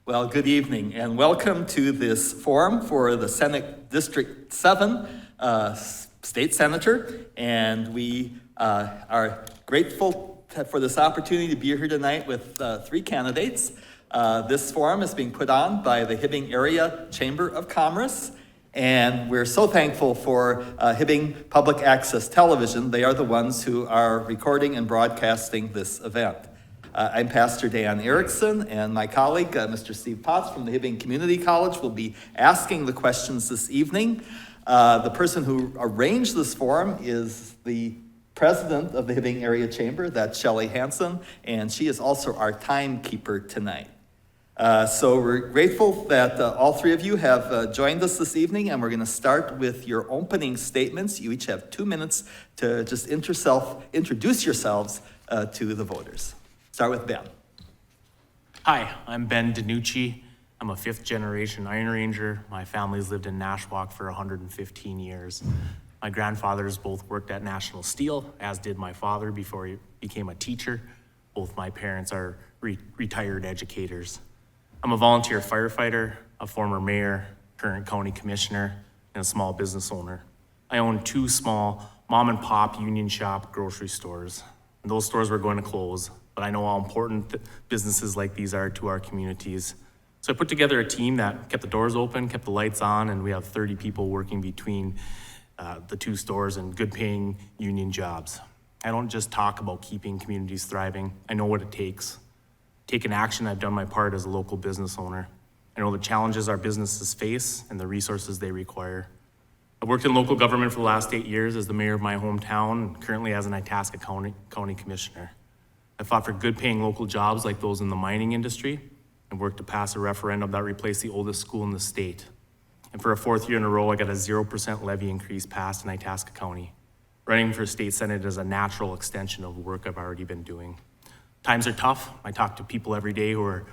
Well, good evening and welcome to this forum for the Senate District 7 State Senator. And we are grateful for this opportunity to be here tonight with three candidates. This forum is being put on by the Hibbing Area Chamber of Commerce. And we're so thankful for Hibbing Public Access Television. They are the ones who are recording and broadcasting this event. I'm Pastor Dan Erickson, and my colleague, Mr. Steve Potts from the Hibbing Community College, will be asking the questions this evening. The person who arranged this forum is the president of the Hibbing Area Chamber, that's Shelley Hansen, and she is also our timekeeper tonight. So we're grateful that all three of you have joined us this evening, and we're going to start with your opening statements. You each have 2 minutes to just introduce yourselves to the voters. Start with Ben. Hi, I'm Ben Denucci. I'm a fifth-generation Iron Ranger. My family's lived in Nashwauk for 115 years. My grandfathers both worked at National Steel, as did my father before he became a teacher. Both my parents are retired educators. I'm a volunteer firefighter, a former mayor, current county commissioner, and a small business owner. I own 2 small mom-and-pop union shop grocery stores. And those stores were going to close, but I know how important businesses like these are to our communities. So I put together a team that kept the doors open, kept the lights on, and we have 30 people working between the 2 stores and good-paying union jobs. I don't just talk about keeping communities thriving. I know what it takes. Taken action, I've done my part as a local business owner. I know the challenges our businesses face and the resources they require. I've worked in local government for the last 8 years as the mayor of my hometown and currently as an Itasca County Commissioner. I fought for good-paying local jobs like those in the mining industry and worked to pass a referendum that replaced the oldest school in the state. And for a 4th year in a row, I got a 0% levy increase passed in Itasca County. Running for state senate is a natural extension of work I've already been doing. Times are tough. I talk to people every day who are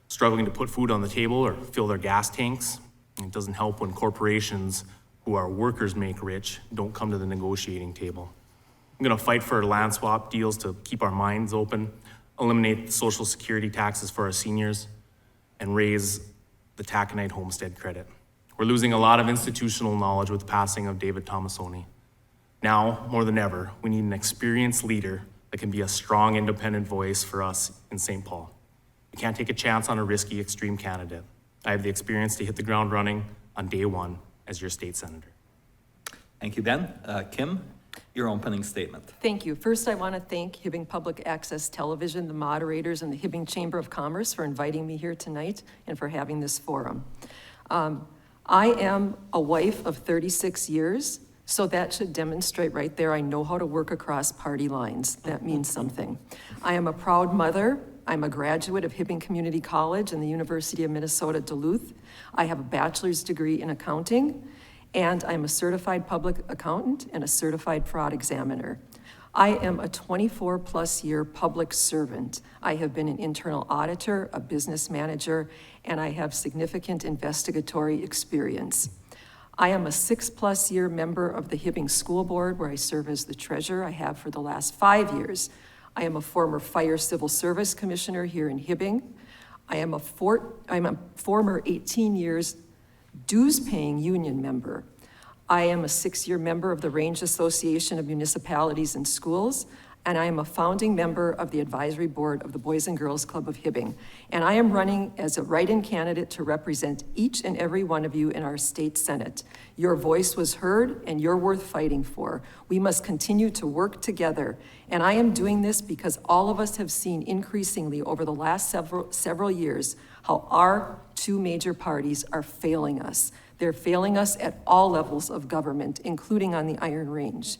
struggling to put food on the table or fill their gas tanks. And it doesn't help when corporations who our workers make rich don't come to the negotiating table. I'm gonna fight for land swap deals to keep our minds open, eliminate Social Security taxes for our seniors, and raise the taconite homestead credit. We're losing a lot of institutional knowledge with the passing of David Tomasoni. Now, more than ever, we need an experienced leader that can be a strong, independent voice for us in St. Paul. We can't take a chance on a risky, extreme candidate. I have the experience to hit the ground running on day one as your state senator. Thank you, Ben. Kim, your opening statement. Thank you. First, I want to thank Hibbing Public Access Television, the moderators, and the Hibbing Chamber of Commerce for inviting me here tonight and for having this forum. I am a wife of 36 years. So that should demonstrate right there, I know how to work across party lines. That means something. I am a proud mother. I'm a graduate of Hibbing Community College and the University of Minnesota, Duluth. I have a bachelor's degree in accounting, and I'm a certified public accountant and a certified fraud examiner. I am a 24+ year public servant. I have been an internal auditor, a business manager, and I have significant investigatory experience. I am a 6+ year member of the Hibbing School Board, where I serve as the treasurer. I have for the last 5 years. I am a former fire civil service commissioner here in Hibbing. I'm a former 18 years dues-paying union member. I am a 6-year member of the Range Association of Municipalities and Schools, and I am a founding member of the advisory board of the Boys and Girls Club of Hibbing. And I am running as a write-in candidate to represent each and every one of you in our state senate. Your voice was heard and you're worth fighting for. We must continue to work together. And I am doing this because all of us have seen increasingly over the last several years how our 2 major parties are failing us. They're failing us at all levels of government, including on the Iron Range.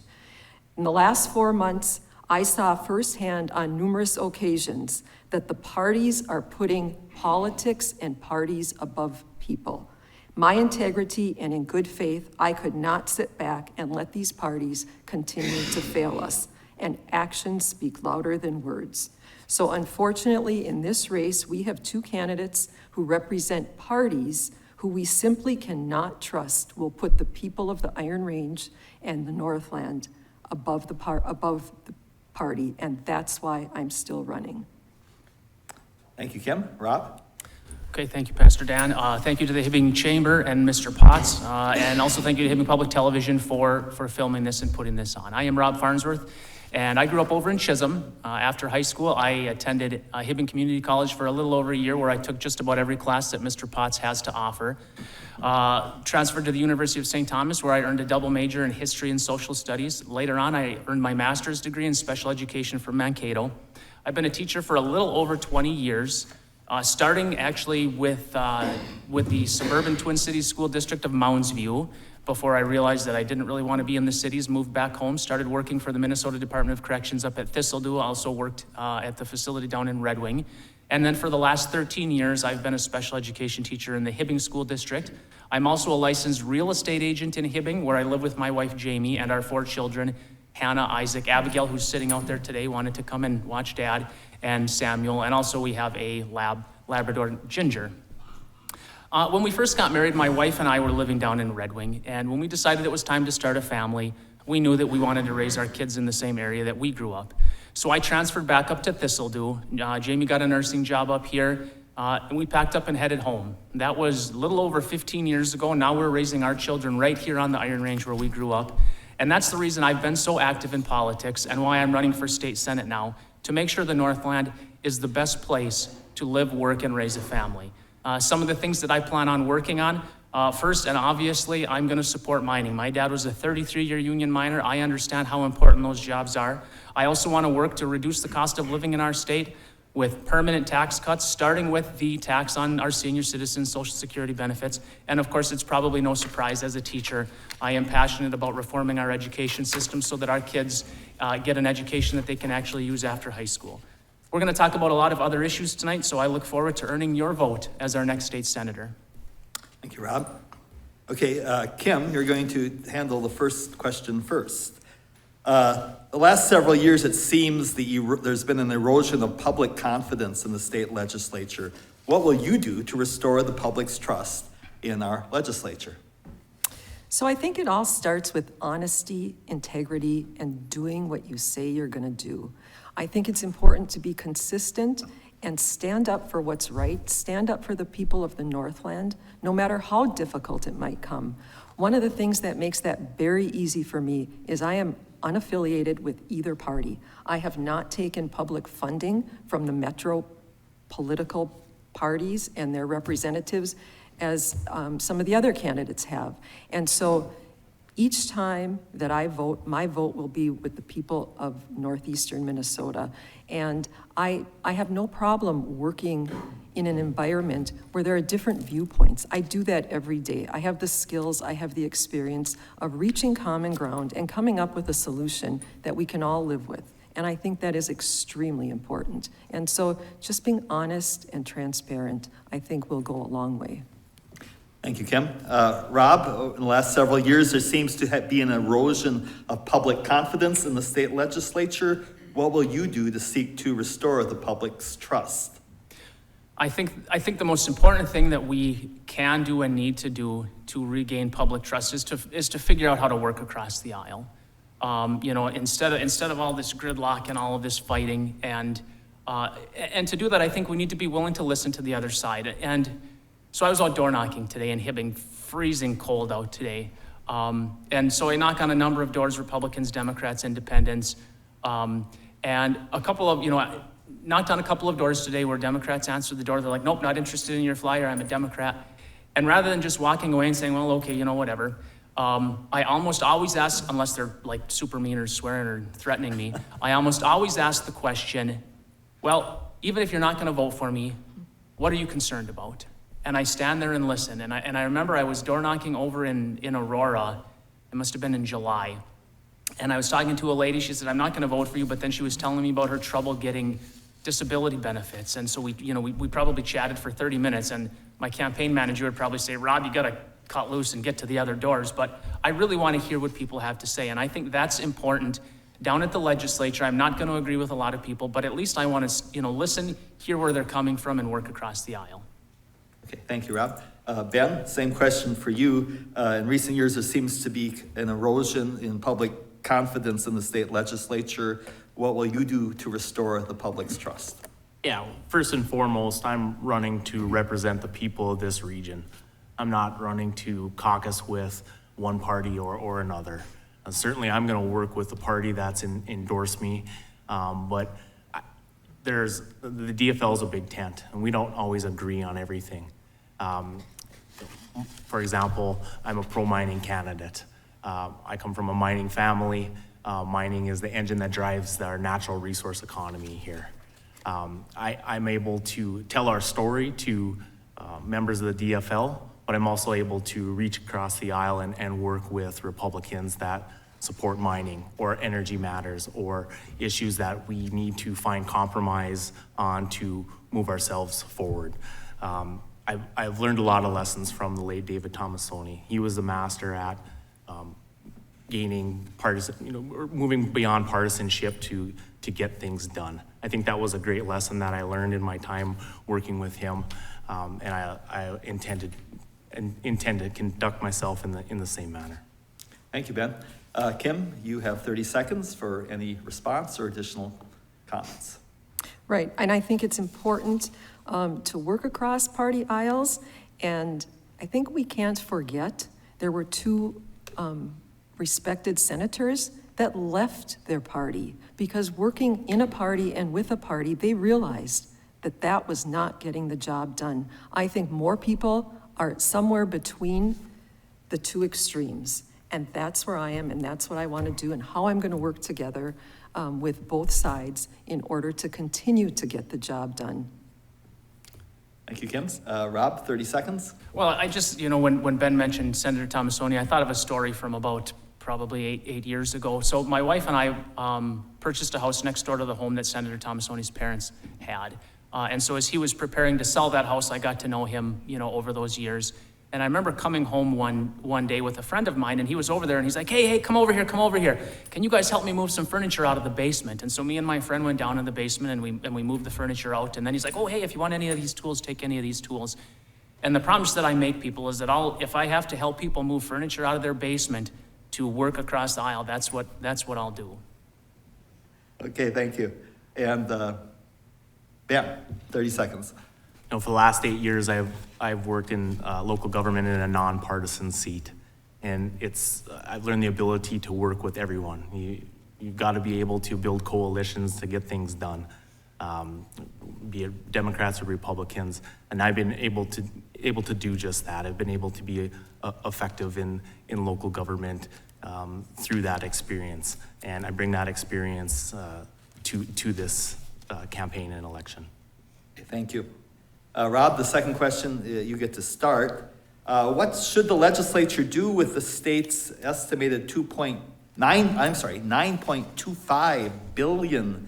In the last 4 months, I saw firsthand on numerous occasions that the parties are putting politics and parties above people. My integrity and in good faith, I could not sit back and let these parties continue to fail us. And actions speak louder than words. So unfortunately, in this race, we have 2 candidates who represent parties who we simply cannot trust will put the people of the Iron Range and the Northland above the party, and that's why I'm still running. Thank you, Kim. Rob? Okay, thank you, Pastor Dan. Thank you to the Hibbing Chamber and Mr. Potts, and also thank you to Hibbing Public Television for filming this and putting this on. I am Rob Farnsworth, and I grew up over in Chisholm. After high school, I attended Hibbing Community College for a little over a year, where I took just about every class that Mr. Potts has to offer. Transferred to the University of St. Thomas, where I earned a double major in history and social studies. Later on, I earned my master's degree in special education from Mankato. I've been a teacher for a little over 20 years. Starting actually with the suburban Twin Cities School District of Mounds View, before I realized that I didn't really want to be in the cities, moved back home, started working for the Minnesota Department of Corrections up at Thistledew, also worked at the facility down in Red Wing. And then for the last 13 years, I've been a special education teacher in the Hibbing School District. I'm also a licensed real estate agent in Hibbing, where I live with my wife, Jamie, and our 4 children, Hannah, Isaac, Abigail, who's sitting out there today, wanted to come and watch Dad, and Samuel, and also we have a Labrador Ginger. When we first got married, my wife and I were living down in Red Wing, and when we decided it was time to start a family, we knew that we wanted to raise our kids in the same area that we grew up. So I transferred back up to Thistledew. Jamie got a nursing job up here, and we packed up and headed home. That was a little over 15 years ago. Now we're raising our children right here on the Iron Range where we grew up. And that's the reason I've been so active in politics and why I'm running for state senate now, to make sure the Northland is the best place to live, work, and raise a family. Some of the things that I plan on working on, first and obviously, I'm gonna support mining. My dad was a 33-year union miner. I understand how important those jobs are. I also wanna work to reduce the cost of living in our state with permanent tax cuts, starting with the tax on our senior citizens' Social Security benefits. And of course, it's probably no surprise, as a teacher, I am passionate about reforming our education system so that our kids get an education that they can actually use after high school. We're gonna talk about a lot of other issues tonight, so I look forward to earning your vote as our next state senator. Thank you, Rob. Okay, Kim, you're going to handle the first question first. The last several years, it seems there's been an erosion of public confidence in the state legislature. What will you do to restore the public's trust in our legislature? So I think it all starts with honesty, integrity, and doing what you say you're gonna do. I think it's important to be consistent and stand up for what's right, stand up for the people of the Northland, no matter how difficult it might come. One of the things that makes that very easy for me is I am unaffiliated with either party. I have not taken public funding from the metro political parties and their representatives as some of the other candidates have. And so each time that I vote, my vote will be with the people of northeastern Minnesota. And I have no problem working in an environment where there are different viewpoints. I do that every day. I have the skills, I have the experience of reaching common ground and coming up with a solution that we can all live with. And I think that is extremely important. And so just being honest and transparent, I think will go a long way. Thank you, Kim. Rob, in the last several years, there seems to be an erosion of public confidence in the state legislature. What will you do to seek to restore the public's trust? I think the most important thing that we can do and need to do to regain public trust is to figure out how to work across the aisle. Instead of all this gridlock and all of this fighting, and to do that, I think we need to be willing to listen to the other side. And so I was out door knocking today in Hibbing, freezing cold out today. And so I knock on a number of doors, Republicans, Democrats, Independents, and a couple of, knocked on a couple of doors today where Democrats answered the door. They're like, nope, not interested in your flyer, I'm a Democrat. And rather than just walking away and saying, well, okay, whatever, I almost always ask, unless they're like super mean or swearing or threatening me, I almost always ask the question, well, even if you're not gonna vote for me, what are you concerned about? And I stand there and listen. And I remember I was door knocking over in Aurora. It must have been in July. And I was talking to a lady. She said, I'm not going to vote for you. But then she was telling me about her trouble getting disability benefits. And so we probably chatted for 30 minutes. And my campaign manager would probably say, Rob, you got to cut loose and get to the other doors. But I really want to hear what people have to say. And I think that's important. Down at the legislature, I'm not going to agree with a lot of people, but at least I want to, listen, hear where they're coming from, and work across the aisle. Okay, thank you, Rob. Ben, same question for you. In recent years, there seems to be an erosion in public confidence in the state legislature. What will you do to restore the public's trust? Yeah, first and foremost, I'm running to represent the people of this region. I'm not running to caucus with one party or another. Certainly, I'm going to work with the party that's endorsed me, but the DFL is a big tent, and we don't always agree on everything. For example, I'm a pro-mining candidate. I come from a mining family. Mining is the engine that drives our natural resource economy here. I'm able to tell our story to members of the DFL, but I'm also able to reach across the aisle and work with Republicans that support mining or energy matters or issues that we need to find compromise on to move ourselves forward. I've learned a lot of lessons from the late David Tomasoni. He was the master at gaining moving beyond partisanship to get things done. I think that was a great lesson that I learned in my time working with him, and I intend to conduct myself in the same manner. Thank you, Ben. Kim, you have 30 seconds for any response or additional comments. Right, and I think it's important to work across party aisles, and I think we can't forget there were two respected senators that left their party because working in a party and with a party, they realized that that was not getting the job done. I think more people are somewhere between the two extremes, and that's where I am, and that's what I want to do, and how I'm going to work together with both sides in order to continue to get the job done. Thank you, Kim. Rob, 30 seconds. Well, I just, when Ben mentioned Senator Tomasoni, I thought of a story from about probably eight years ago. So my wife and I purchased a house next door to the home that Senator Tomasoni's parents had. And so as he was preparing to sell that house, I got to know him, over those years. And I remember coming home one day with a friend of mine, and he was over there, and he's like, hey, come over here. Can you guys help me move some furniture out of the basement? And so me and my friend went down in the basement, and we moved the furniture out. And then he's like, oh, hey, if you want any of these tools, take any of these tools. And the promise that I make people is that if I have to help people move furniture out of their basement to work across the aisle, that's what I'll do. Okay, thank you. And Ben, 30 seconds. For the last 8 years, I've worked in local government in a nonpartisan seat, and I've learned the ability to work with everyone. You've got to be able to build coalitions to get things done, be it Democrats or Republicans, and I've been able to do just that. I've been able to be effective in local government through that experience, and I bring that experience to this campaign and election. Okay, thank you. Rob, the second question, you get to start. What should the legislature do with the state's estimated $9.25 billion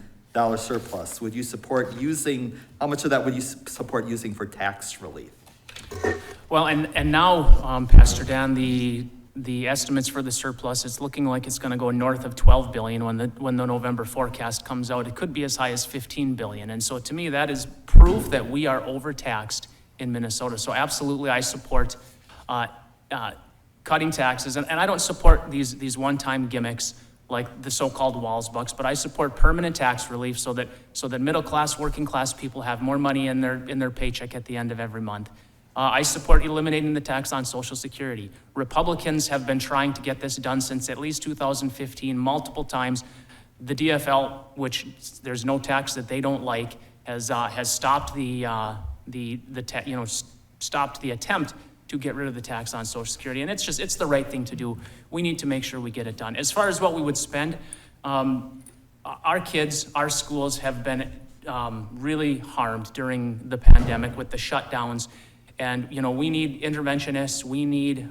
surplus? Would you support how much of that would you support using for tax relief? Well, and now, Pastor Dan, the estimates for the surplus, it's looking like it's going to go north of 12 billion when the November forecast comes out. It could be as high as 15 billion. And so to me, that is proof that we are overtaxed in Minnesota. So absolutely, I support cutting taxes. And I don't support these one-time gimmicks like the so-called Walls bucks, but I support permanent tax relief so that middle-class, working-class people have more money in their paycheck at the end of every month. I support eliminating the tax on Social Security. Republicans have been trying to get this done since at least 2015, multiple times. The DFL, which there's no tax that they don't like, has stopped stopped the attempt to get rid of the tax on Social Security, and it's the right thing to do. We need to make sure we get it done. As far as what we would spend, our kids, our schools have been really harmed during the pandemic with the shutdowns. And, we need interventionists, we need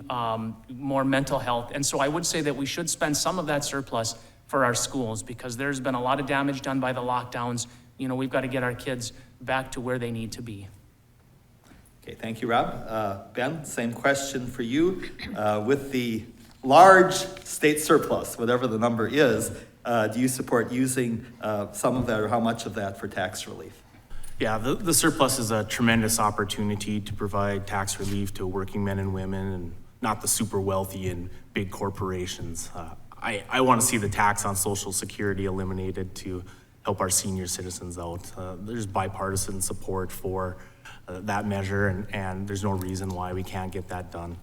more mental health. And so I would say that we should spend some of that surplus for our schools because there's been a lot of damage done by the lockdowns. We've got to get our kids back to where they need to be. Okay, thank you, Rob. Ben, same question for you. With the large state surplus, whatever the number is, do you support using some of that or how much of that for tax relief? Yeah, the surplus is a tremendous opportunity to provide tax relief to working men and women and not the super wealthy and big corporations. I want to see the tax on Social Security eliminated to help our senior citizens out. There's bipartisan support for that measure, and there's no reason why we can't get that done.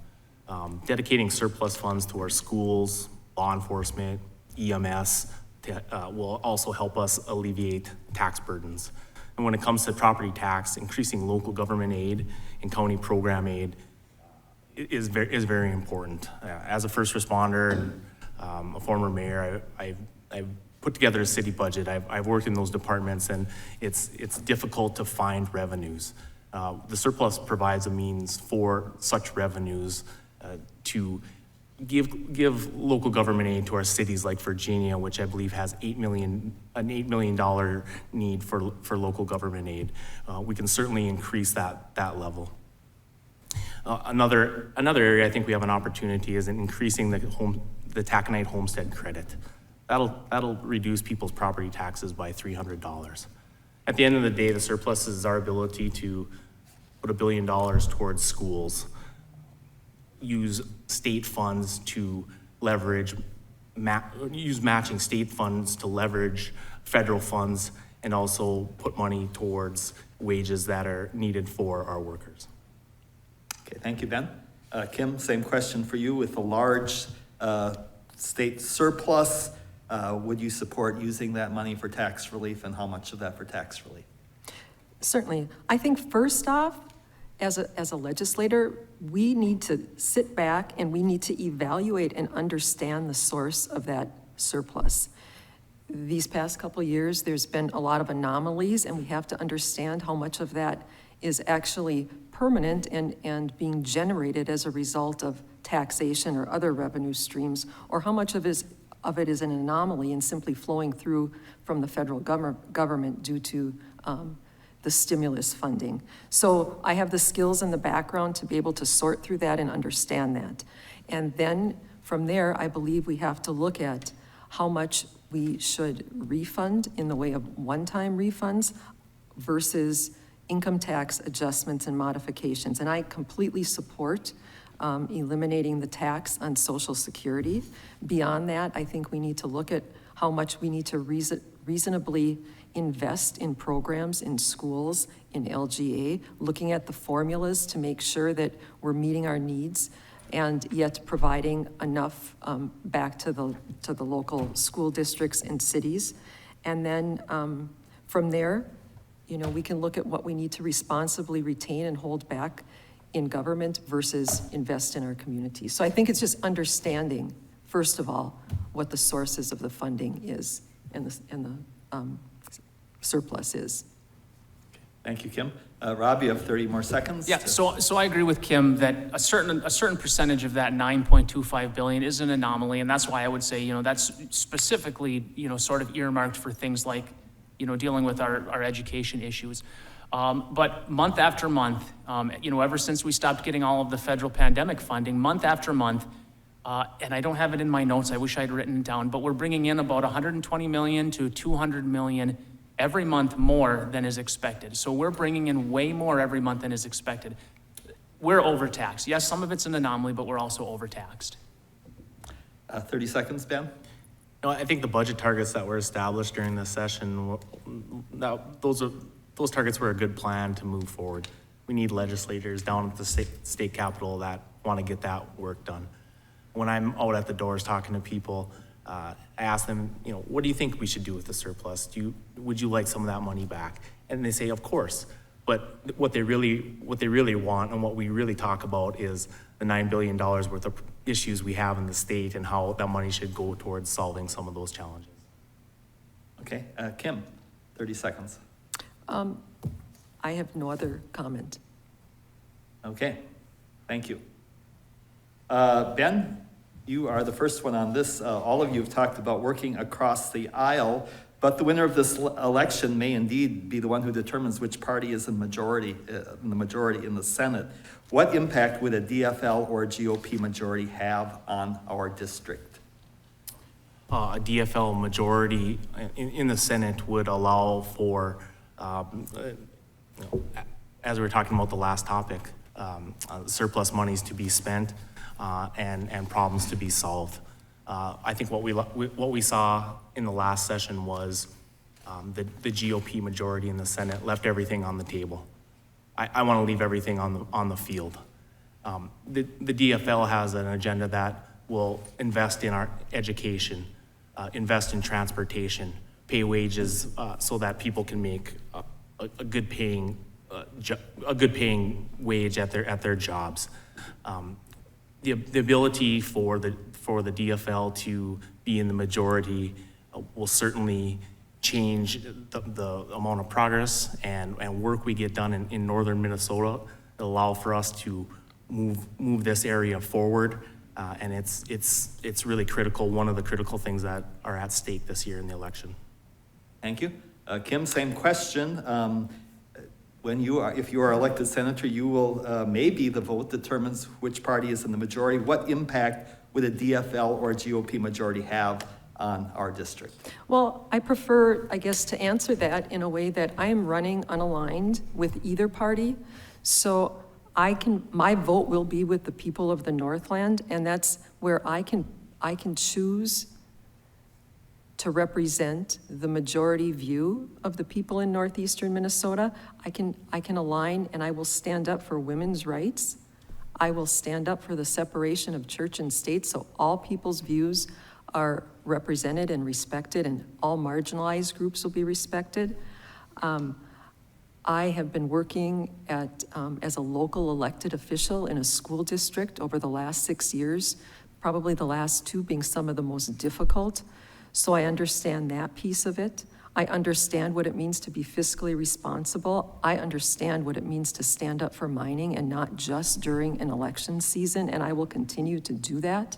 Dedicating surplus funds to our schools, law enforcement, EMS will also help us alleviate tax burdens. And when it comes to property tax, increasing local government aid and county program aid is very important. As a first responder and a former mayor, I've put together a city budget. I've worked in those departments, and it's difficult to find revenues. The surplus provides a means for such revenues to give local government aid to our cities like Virginia, which I believe has an $8 million need for local government aid. We can certainly increase that level. Another area I think we have an opportunity is in increasing the taconite homestead credit. That'll reduce people's property taxes by $300. At the end of the day, the surplus is our ability to put $1 billion towards schools, use state funds to leverage, use matching state funds to leverage federal funds, and also put money towards wages that are needed for our workers. Okay, thank you, Ben. Kim, same question for you. With a large state surplus, would you support using that money for tax relief, and how much of that for tax relief? Certainly. I think first off, as a legislator, we need to sit back and we need to evaluate and understand the source of that surplus. These past couple of years, there's been a lot of anomalies, and we have to understand how much of that is actually permanent and being generated as a result of taxation or other revenue streams, or how much of it is an anomaly and simply flowing through from the federal government due to the stimulus funding. So I have the skills and the background to be able to sort through that and understand that. And then from there, I believe we have to look at how much we should refund in the way of one-time refunds versus income tax adjustments and modifications. And I completely support eliminating the tax on Social Security. Beyond that, I think we need to look at how much we need to reasonably invest in programs in schools, in LGA, looking at the formulas to make sure that we're meeting our needs and yet providing enough back to the local school districts and cities. And then from there, we can look at what we need to responsibly retain and hold back in government versus invest in our community. So I think it's just understanding, first of all, what the sources of the funding is and the surplus is. Thank you, Kim. Rob, you have 30 more seconds. Yeah, so I agree with Kim that a certain percentage of that $9.25 billion is an anomaly, and that's why I would say, that's specifically, sort of earmarked for things like, dealing with our education issues. But month after month, ever since we stopped getting all of the federal pandemic funding, month after month, and I don't have it in my notes, I wish I'd written it down, but we're bringing in about $120 million to $200 million every month more than is expected. So we're bringing in way more every month than is expected. We're overtaxed. Yes, some of it's an anomaly, but we're also overtaxed. 30 seconds, Ben. I think the budget targets that were established during this session, those targets were a good plan to move forward. We need legislators down at the state capitol that want to get that work done. When I'm out at the doors talking to people, I ask them, what do you think we should do with the surplus? Would you like some of that money back? And they say, of course. But what they really want and what we really talk about is the $9 billion worth of issues we have in the state and how that money should go towards solving some of those challenges. Okay, Kim, 30 seconds. I have no other comment. Okay, thank you. Ben, you are the first one on this. All of you have talked about working across the aisle, but the winner of this election may indeed be the one who determines which party is in the majority in the Senate. What impact would a DFL or a GOP majority have on our district? A DFL majority in the Senate would allow for, as we were talking about the last topic, surplus monies to be spent and problems to be solved. I think what we saw in the last session was the GOP majority in the Senate left everything on the table. I want to leave everything on the field. The DFL has an agenda that will invest in our education, invest in transportation, pay wages so that people can make a good paying wage at their jobs. The ability for the DFL to be in the majority will certainly change the amount of progress and work we get done in northern Minnesota. It'll allow for us to move this area forward, and it's really critical. One of the critical things that are at stake this year in the election. Thank you. Kim, same question. If you are elected senator, you will, maybe the vote determines which party is in the majority. What impact would a DFL or a GOP majority have on our district? Well, I prefer, I guess, to answer that in a way that I am running unaligned with either party. So my vote will be with the people of the Northland, and that's where I can choose to represent the majority view of the people in northeastern Minnesota. I can align, and I will stand up for women's rights. I will stand up for the separation of church and state, so all people's views are represented and respected, and all marginalized groups will be respected. I have been working as a local elected official in a school district over the last 6 years, probably the last 2 being some of the most difficult. So I understand that piece of it. I understand what it means to be fiscally responsible. I understand what it means to stand up for mining, and not just during an election season, and I will continue to do that.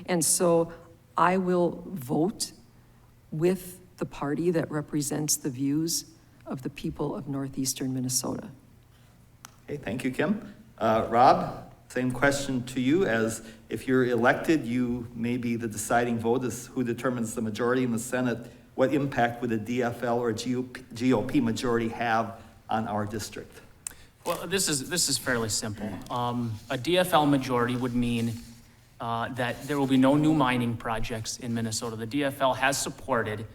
And so I will vote with the party that represents the views of the people of northeastern Minnesota. Okay, thank you, Kim. Rob, same question to you. As if you're elected, you may be the deciding vote as who determines the majority in the Senate. What impact would a DFL or a GOP majority have on our district? Well, this is fairly simple. A DFL majority would mean that there will be no new mining projects in Minnesota. The DFL has supported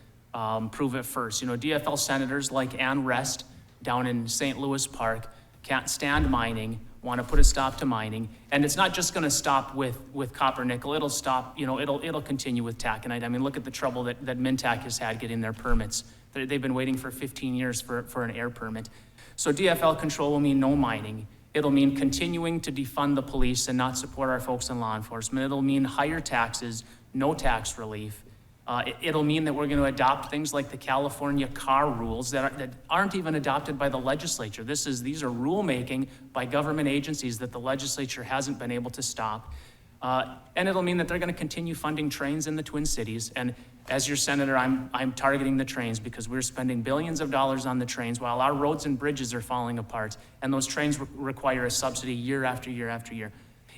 Prove It First. You know, DFL senators like Ann Rest down in St. Louis Park can't stand mining, want to put a stop to mining, and it's not just going to stop with copper nickel. It'll stop, it'll continue with taconite. I mean, look at the trouble that Mintac has had getting their permits. They've been waiting for 15 years for an air permit. So DFL control will mean no mining. It'll mean continuing to defund the police and not support our folks in law enforcement. It'll mean higher taxes, no tax relief. It'll mean that we're going to adopt things like the California car rules that aren't even adopted by the legislature. These are rulemaking by government agencies that the legislature hasn't been able to stop. And it'll mean that they're going to continue funding trains in the Twin Cities. And as your senator, I'm targeting the trains because we're spending billions of dollars on the trains while our roads and bridges are falling apart. And those trains require a subsidy year after year after year.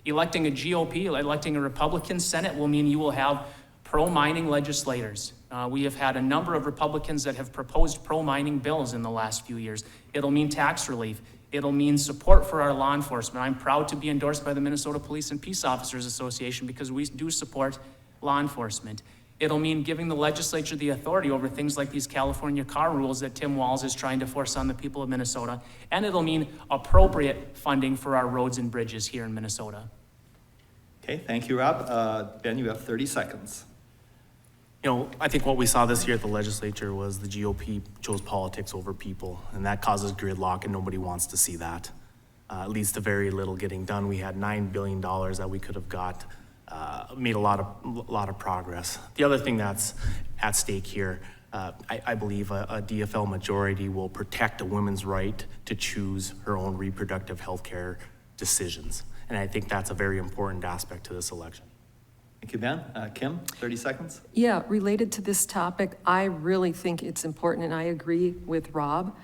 Electing a GOP, electing a Republican Senate will mean you will have pro-mining legislators. We have had a number of Republicans that have proposed pro-mining bills in the last few years. It'll mean tax relief. It'll mean support for our law enforcement. I'm proud to be endorsed by the Minnesota Police and Peace Officers Association because we do support law enforcement. It'll mean giving the legislature the authority over things like these California car rules that Tim Walz is trying to force on the people of Minnesota. And it'll mean appropriate funding for our roads and bridges here in Minnesota. Okay, thank you, Rob. Ben, you have 30 seconds. I think what we saw this year at the legislature was the GOP chose politics over people, and that causes gridlock, and nobody wants to see that. It leads to very little getting done. We had $9 billion that we could have got, made a lot of progress. The other thing that's at stake here, I believe a DFL majority will protect a woman's right to choose her own reproductive health care decisions, and I think that's a very important aspect to this election. Thank you, Ben. Kim, 30 seconds. Yeah, related to this topic, I really think it's important, and I agree with Rob.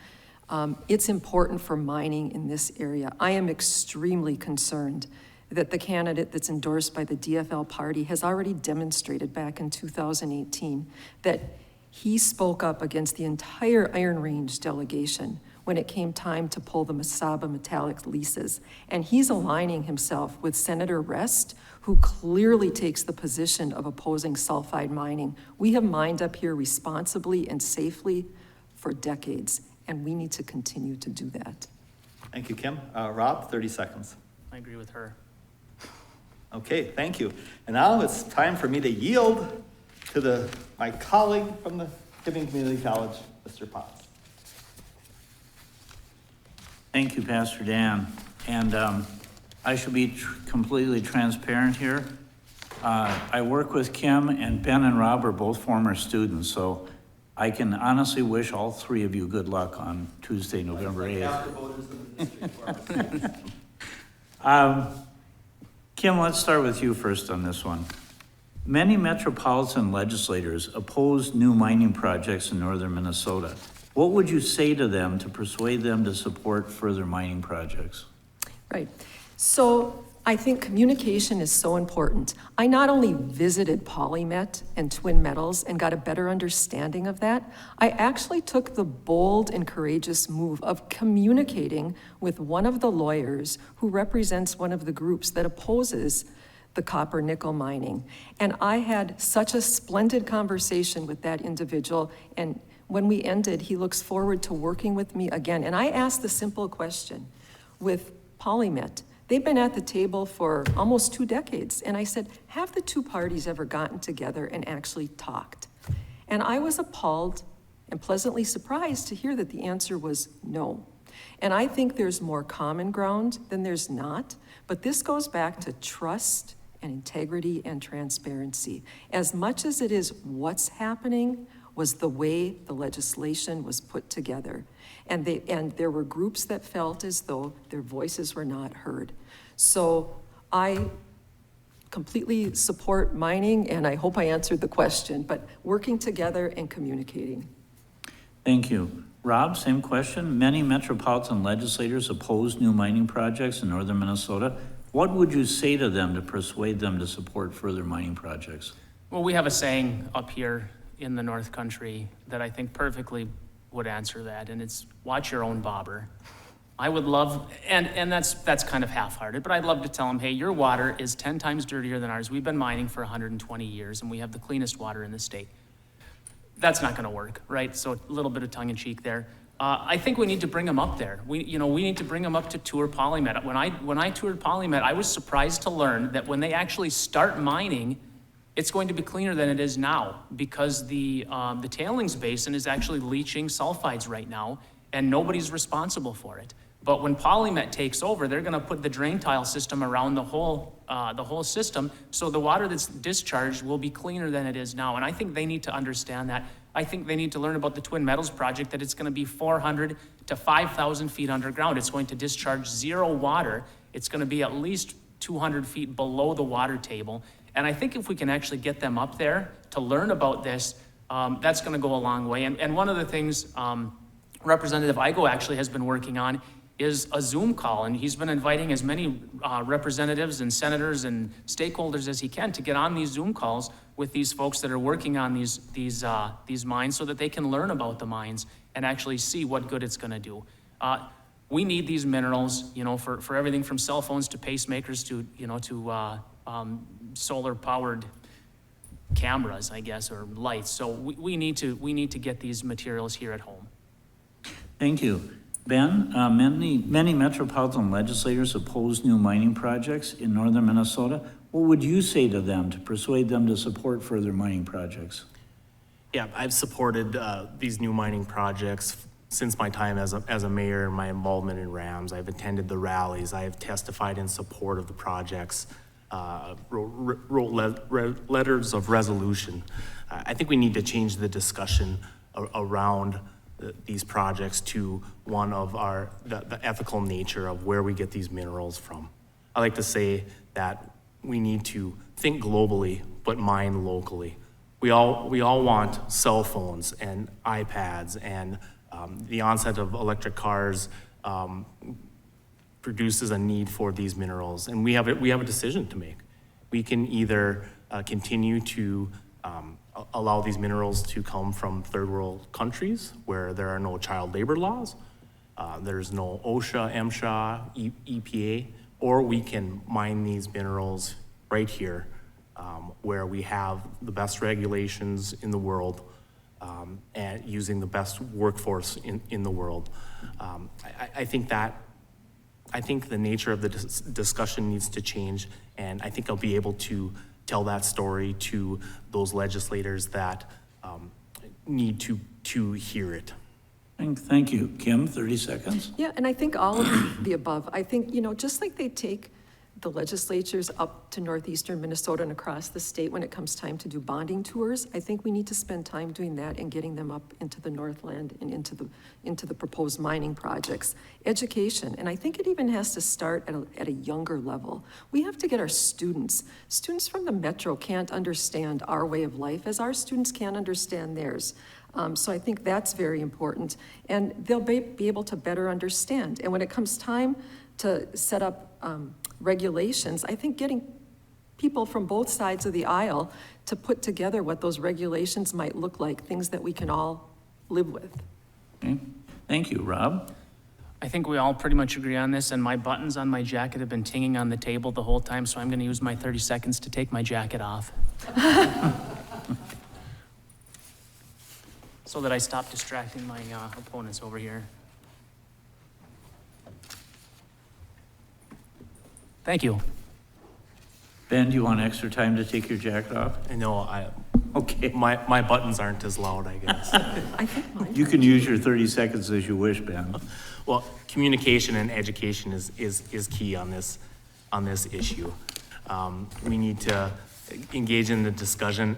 It's important for mining in this area. I am extremely concerned that the candidate that's endorsed by the DFL party has already demonstrated back in 2018 that he spoke up against the entire Iron Range delegation when it came time to pull the Mesaba metallic leases. And he's aligning himself with Senator Rest, who clearly takes the position of opposing sulfide mining. We have mined up here responsibly and safely for decades, and we need to continue to do that. Thank you, Kim. Rob, 30 seconds. I agree with her. Okay, thank you. And now it's time for me to yield to my colleague from the Hibbing Community College, Mr. Potts. Thank you, Pastor Dan. And I should be completely transparent here. I work with Kim, and Ben and Rob are both former students, so I can honestly wish all three of you good luck on Tuesday, November 8th. Kim, let's start with you first on this one. Many metropolitan legislators oppose new mining projects in northern Minnesota. What would you say to them to persuade them to support further mining projects? Right. So I think communication is so important. I not only visited PolyMet and Twin Metals and got a better understanding of that, I actually took the bold and courageous move of communicating with one of the lawyers who represents one of the groups that opposes the copper nickel mining. And I had such a splendid conversation with that individual, and when we ended, he looks forward to working with me again. And I asked the simple question with PolyMet. They've been at the table for almost 2 decades. And I said, have the two parties ever gotten together and actually talked? And I was appalled and pleasantly surprised to hear that the answer was no. And I think there's more common ground than there's not. But this goes back to trust and integrity and transparency. As much as it is what's happening, was the way the legislation was put together. And there were groups that felt as though their voices were not heard. So I completely support mining, and I hope I answered the question, but working together and communicating. Thank you. Rob, same question. Many metropolitan legislators oppose new mining projects in northern Minnesota. What would you say to them to persuade them to support further mining projects? Well, we have a saying up here in the North Country that I think perfectly would answer that, and it's watch your own bobber. I would love, and that's kind of half-hearted, but I'd love to tell them, hey, your water is 10 times dirtier than ours. We've been mining for 120 years, and we have the cleanest water in the state. That's not gonna work, right? So a little bit of tongue-in-cheek there. I think we need to bring them up there. We need to bring them up to tour PolyMet. When I toured PolyMet, I was surprised to learn that when they actually start mining, it's going to be cleaner than it is now because the tailings basin is actually leaching sulfides right now, and nobody's responsible for it. But when PolyMet takes over, they're gonna put the drain tile system around the whole system, so the water that's discharged will be cleaner than it is now. And I think they need to understand that. I think they need to learn about the Twin Metals project, that it's gonna be 400 to 5,000 feet underground. It's going to discharge zero water. It's gonna be at least 200 feet below the water table. And I think if we can actually get them up there to learn about this, that's gonna go a long way. And one of the things Representative Igo actually has been working on is a Zoom call, and he's been inviting as many representatives and senators and stakeholders as he can to get on these Zoom calls with these folks that are working on these mines so that they can learn about the mines and actually see what good it's gonna do. We need these minerals, for everything from cell phones to pacemakers to solar-powered cameras, I guess, or lights. So we need to get these materials here at home. Thank you. Ben, many metropolitan legislators oppose new mining projects in northern Minnesota. What would you say to them to persuade them to support further mining projects? Yeah, I've supported these new mining projects since my time as a mayor and my involvement in RAMS. I've attended the rallies. I have testified in support of the projects, wrote letters of resolution. I think we need to change the discussion around these projects to one of the ethical nature of where we get these minerals from. I like to say that we need to think globally, but mine locally. We all want cell phones and iPads, and the onset of electric cars produces a need for these minerals, and we have a decision to make. We can either continue to allow these minerals to come from third world countries where there are no child labor laws, there's no OSHA, MSHA, EPA, or we can mine these minerals right here where we have the best regulations in the world and using the best workforce in the world. I think the nature of the discussion needs to change, and I think I'll be able to tell that story to those legislators that need to hear it. Thank you. Kim, 30 seconds. Yeah, and I think all of the above. I think, just like they take the legislatures up to northeastern Minnesota and across the state when it comes time to do bonding tours, I think we need to spend time doing that and getting them up into the Northland and into the proposed mining projects. Education, and I think it even has to start at a younger level. We have to get our students from the metro can't understand our way of life as our students can't understand theirs. So I think that's very important, and they'll be able to better understand. And when it comes time to set up regulations, I think getting people from both sides of the aisle to put together what those regulations might look like, things that we can all live with. Okay. Thank you, Rob. I think we all pretty much agree on this, and my buttons on my jacket have been tinging on the table the whole time, so I'm going to use my 30 seconds to take my jacket off. So that I stop distracting my opponents over here. Thank you. Ben, do you want extra time to take your jacket off? I know Okay. my buttons aren't as loud, I guess. I think mine. You can use your 30 seconds as you wish, Ben. Well, communication and education is key on this issue. We need to engage in the discussion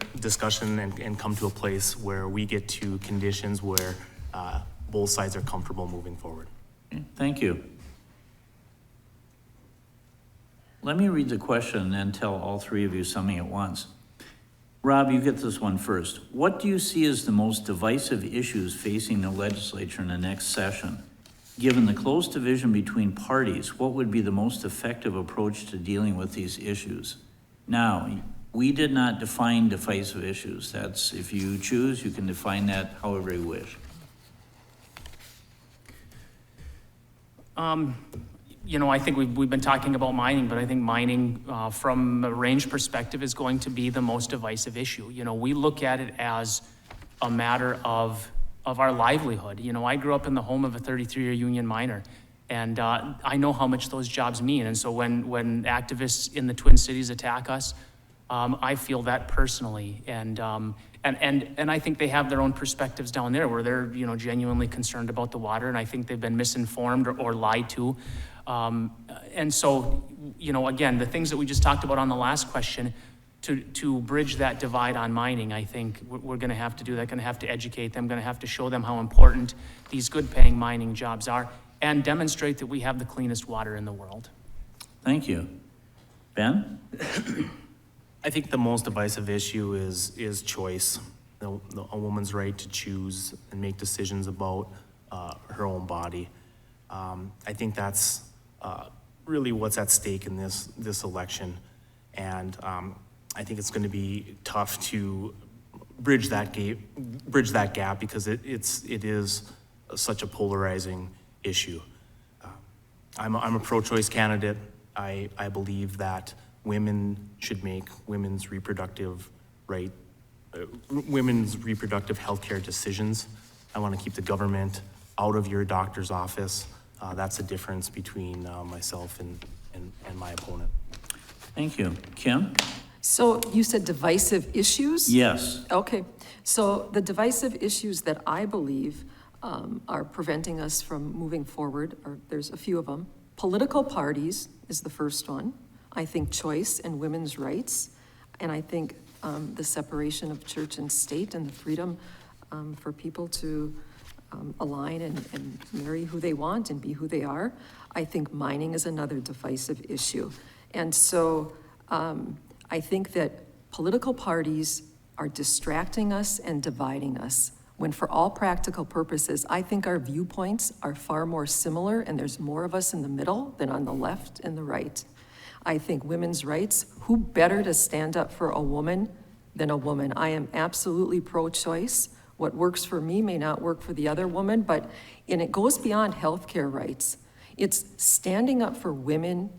and come to a place where we get to conditions where both sides are comfortable moving forward. Okay. Thank you. Let me read the question and then tell all three of you something at once. Rob, you get this one first. What do you see as the most divisive issues facing the legislature in the next session? Given the close division between parties, what would be the most effective approach to dealing with these issues? Now, we did not define divisive issues. That's, if you choose, you can define that however you wish. I think we've been talking about mining, but I think mining from a range perspective is going to be the most divisive issue. We look at it as a matter of our livelihood. I grew up in the home of a 33-year union miner, and I know how much those jobs mean. And so when activists in the Twin Cities attack us, I feel that personally. And I think they have their own perspectives down there where they're, genuinely concerned about the water, and I think they've been misinformed or lied to. And so, again, the things that we just talked about on the last question, to bridge that divide on mining, I think we're going to have to do that, going to have to educate them, going to have to show them how important these good-paying mining jobs are, and demonstrate that we have the cleanest water in the world. Thank you. Ben? I think the most divisive issue is choice, a woman's right to choose and make decisions about her own body. I think that's really what's at stake in this election, and I think it's going to be tough to bridge that gap because it is such a polarizing issue. I'm a pro-choice candidate. I believe that women should make women's reproductive health care decisions. I want to keep the government out of your doctor's office. That's the difference between myself and my opponent. Thank you. Kim? So you said divisive issues? Yes. Okay, so the divisive issues that I believe are preventing us from moving forward, there's a few of them. Political parties is the first one. I think choice and women's rights, and I think the separation of church and state and the freedom for people to align and marry who they want and be who they are. I think mining is another divisive issue. And so I think that political parties are distracting us and dividing us, when for all practical purposes, I think our viewpoints are far more similar, and there's more of us in the middle than on the left and the right. I think women's rights, who better to stand up for a woman than a woman? I am absolutely pro-choice. What works for me may not work for the other woman, and it goes beyond healthcare rights. It's standing up for women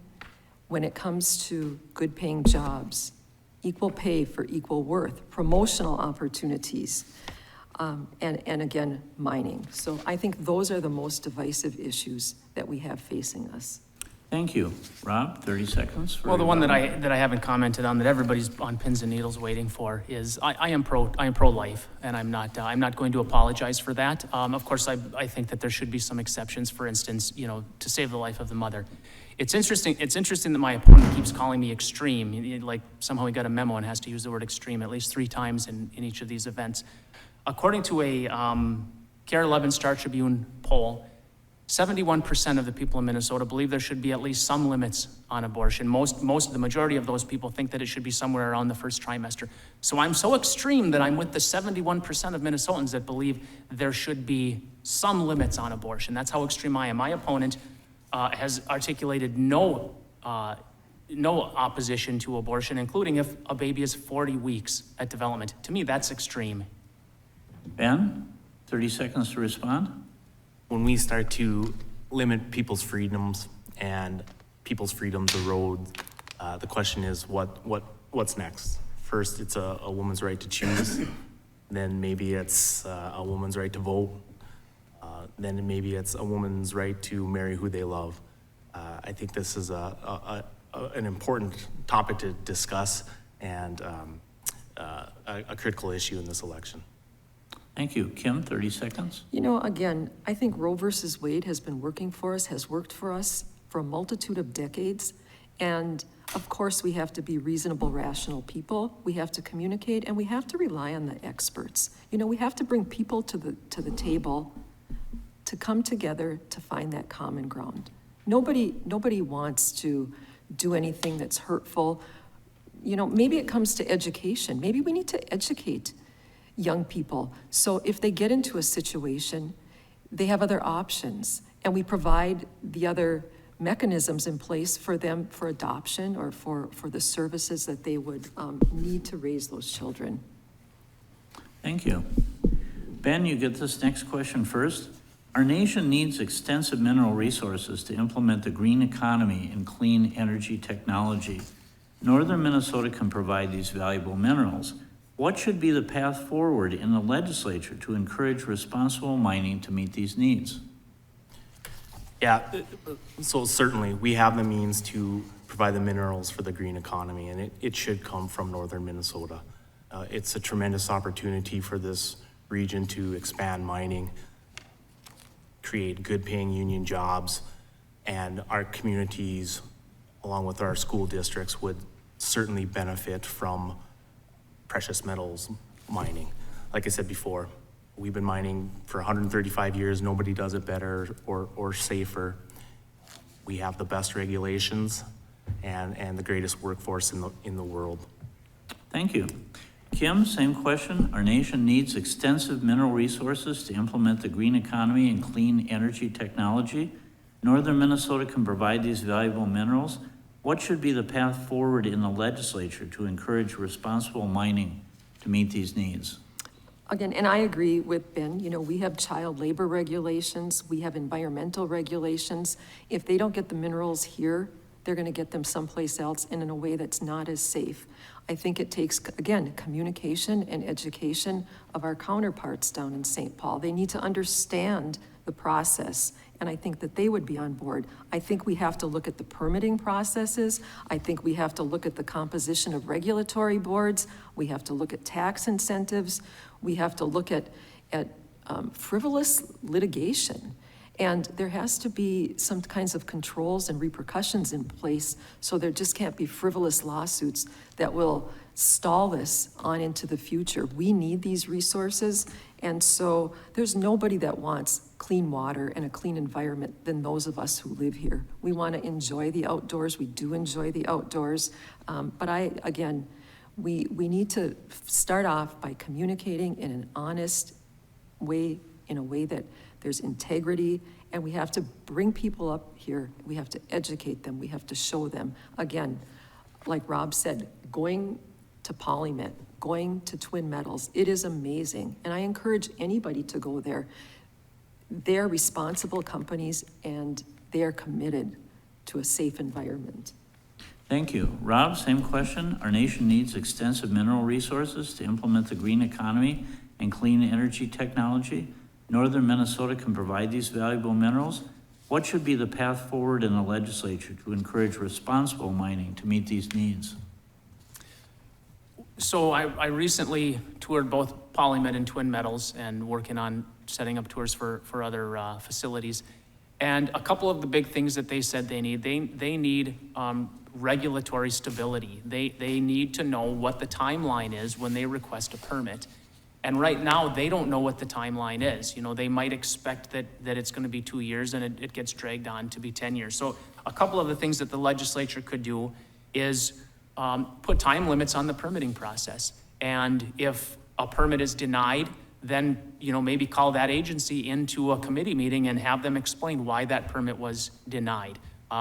when it comes to good-paying jobs, equal pay for equal worth, promotional opportunities. and again, mining. So I think those are the most divisive issues that we have facing us. Thank you. Rob, 30 seconds for Well, the one that rebuttal. I haven't commented on, that everybody's on pins and needles waiting for, is I am pro-life, and I'm not going to apologize for that. Of course, I think that there should be some exceptions, for instance, to save the life of the mother. It's interesting that my opponent keeps calling me extreme, like somehow he got a memo and has to use the word extreme at least 3 times in each of these events. According to a KR11 Star Tribune poll, 71% of the people in Minnesota believe there should be at least some limits on abortion. The majority of those people think that it should be somewhere around the first trimester. So I'm so extreme that I'm with the 71% of Minnesotans that believe there should be some limits on abortion. That's how extreme I am. My opponent has articulated no opposition to abortion, including if a baby is 40 weeks at development. To me, that's extreme. Ben, 30 seconds to respond. When we start to limit people's freedoms and people's freedoms erode, the question is what's next? First, it's a woman's right to choose. Then maybe it's a woman's right to vote. Then maybe it's a woman's right to marry who they love. I think this is an important topic to discuss and a critical issue in this election. Thank you. Kim, 30 seconds. Again, I think Roe versus Wade has been working for us, has worked for us for a multitude of decades. And of course, we have to be reasonable, rational people. We have to communicate, and we have to rely on the experts. We have to bring people to the table to come together to find that common ground. Nobody wants to do anything that's hurtful. Maybe it comes to education. Maybe we need to educate young people. So if they get into a situation, they have other options, and we provide the other mechanisms in place for them for adoption or for the services that they would need to raise those children. Thank you. Ben, you get this next question first. Our nation needs extensive mineral resources to implement the green economy and clean energy technology. Northern Minnesota can provide these valuable minerals. What should be the path forward in the legislature to encourage responsible mining to meet these needs? Yeah, so certainly we have the means to provide the minerals for the green economy, and it should come from northern Minnesota. It's a tremendous opportunity for this region to expand mining, create good paying union jobs, and our communities, along with our school districts, would certainly benefit from precious metals mining. Like I said before, we've been mining for 135 years. Nobody does it better or safer. We have the best regulations and the greatest workforce in the world. Thank you. Kim, same question. Our nation needs extensive mineral resources to implement the green economy and clean energy technology. Northern Minnesota can provide these valuable minerals. What should be the path forward in the legislature to encourage responsible mining to meet these needs? Again, and I agree with Ben, we have child labor regulations, we have environmental regulations. If they don't get the minerals here, they're gonna get them someplace else and in a way that's not as safe. I think it takes, again, communication and education of our counterparts down in St. Paul. They need to understand the process, and I think that they would be on board. I think we have to look at the permitting processes. I think we have to look at the composition of regulatory boards. We have to look at tax incentives. We have to look at frivolous litigation. And there has to be some kinds of controls and repercussions in place, so there just can't be frivolous lawsuits that will stall this on into the future. We need these resources, and so there's nobody that wants clean water and a clean environment than those of us who live here. We want to enjoy the outdoors. We do enjoy the outdoors, but we need to start off by communicating in an honest way, in a way that there's integrity, and we have to bring people up here. We have to educate them. We have to show them. Again, like Rob said, going to PolyMet, going to Twin Metals, it is amazing. And I encourage anybody to go there. They're responsible companies, and they are committed to a safe environment. Thank you. Rob, same question. Our nation needs extensive mineral resources to implement the green economy and clean energy technology. Northern Minnesota can provide these valuable minerals. What should be the path forward in the legislature to encourage responsible mining to meet these needs? So I recently toured both Polymet and Twin Metals and working on setting up tours for other facilities. And a couple of the big things that they said they need regulatory stability. They need to know what the timeline is when they request a permit. And right now, they don't know what the timeline is. You know, they might expect that it's going to be 2 years and it gets dragged on to be 10 years. So a couple of the things that the legislature could do is put time limits on the permitting process. And if a permit is denied, then, you know, maybe call that agency into a committee meeting and have them explain why that permit was denied,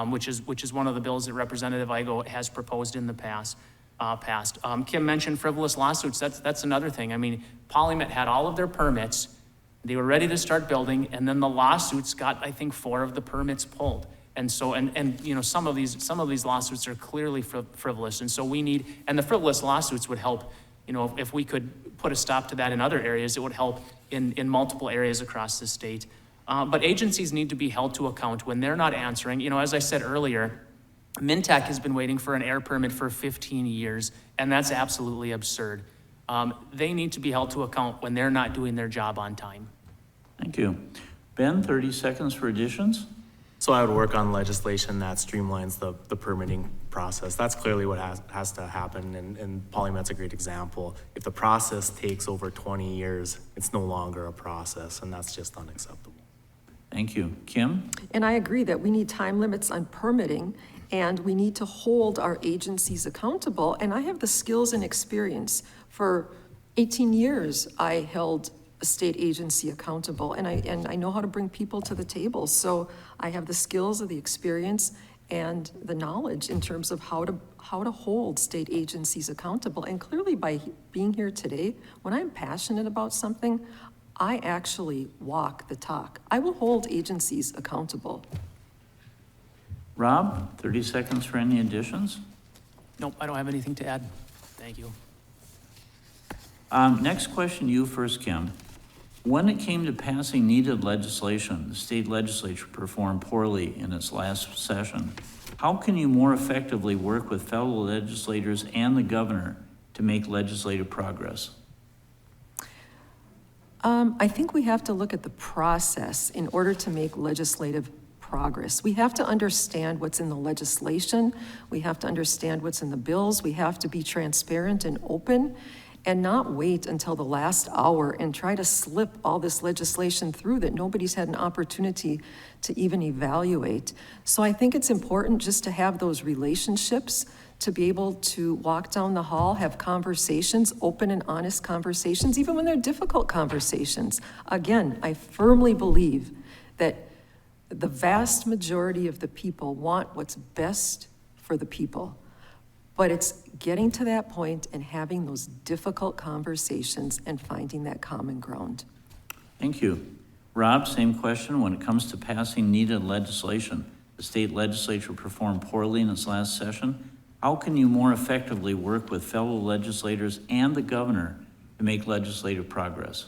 which is one of the bills that Representative Igo has proposed in the past. Kim mentioned frivolous lawsuits. That's another thing. I mean, Polymet had all of their permits. They were ready to start building, and then the lawsuits got, I think, 4 of the permits pulled. And so, and you know, some of these lawsuits are clearly frivolous. And so we need, and the frivolous lawsuits would help, you know, if we could put a stop to that in other areas, it would help in multiple areas across the state. But agencies need to be held to account when they're not answering. You know, as I said earlier, Mintac has been waiting for an air permit for 15 years, and that's absolutely absurd. They need to be held to account when they're not doing their job on time. Thank you. Ben, 30 seconds for additions. So I would work on legislation that streamlines the permitting process. That's clearly what has to happen, and Polymet's a great example. If the process takes over 20 years, it's no longer a process, and that's just unacceptable. Thank you. Kim? And I agree that we need time limits on permitting, and we need to hold our agencies accountable. And I have the skills and experience. For 18 years, I held a state agency accountable, and I know how to bring people to the table. So I have the skills, the experience, and the knowledge in terms of how to hold state agencies accountable. And clearly, by being here today, when I'm passionate about something, I actually walk the talk. I will hold agencies accountable. Rob, 30 seconds for any additions. Nope, I don't have anything to add. Thank you. Next question, you first, Kim. When it came to passing needed legislation, the state legislature performed poorly in its last session. How can you more effectively work with fellow legislators and the governor to make legislative progress? I think we have to look at the process in order to make legislative progress. We have to understand what's in the legislation. We have to understand what's in the bills. We have to be transparent and open and not wait until the last hour and try to slip all this legislation through that nobody's had an opportunity to even evaluate. So I think it's important just to have those relationships, to be able to walk down the hall, have conversations, open and honest conversations, even when they're difficult conversations. Again, I firmly believe that the vast majority of the people want what's best for the people. But it's getting to that point and having those difficult conversations and finding that common ground. Thank you. Rob, same question. When it comes to passing needed legislation, the state legislature performed poorly in its last session. How can you more effectively work with fellow legislators and the governor to make legislative progress?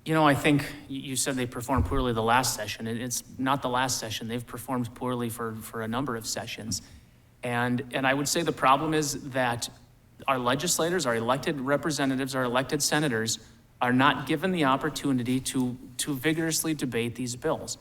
You know, I think you said they performed poorly the last session. It's not the last session. They've performed poorly for a number of sessions. And I would say the problem is that our legislators, our elected representatives, our elected senators are not given the opportunity to vigorously debate these bills.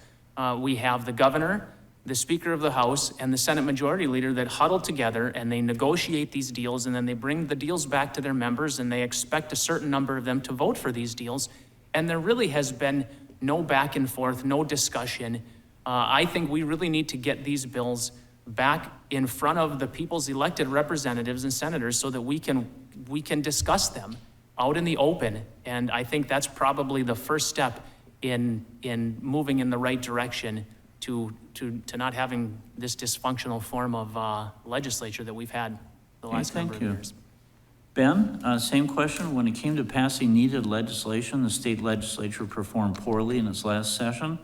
We have the governor, the Speaker of the House, and the Senate Majority Leader that huddle together and they negotiate these deals, and then they bring the deals back to their members and they expect a certain number of them to vote for these deals. And there really has been no back and forth, no discussion. I think we really need to get these bills back in front of the people's elected representatives and senators so that we can discuss them out in the open. And I think that's probably the first step in moving in the right direction to not having this dysfunctional form of legislature that we've had the last number of years. Ben, same question. When it came to passing needed legislation, the state legislature performed poorly in its last session.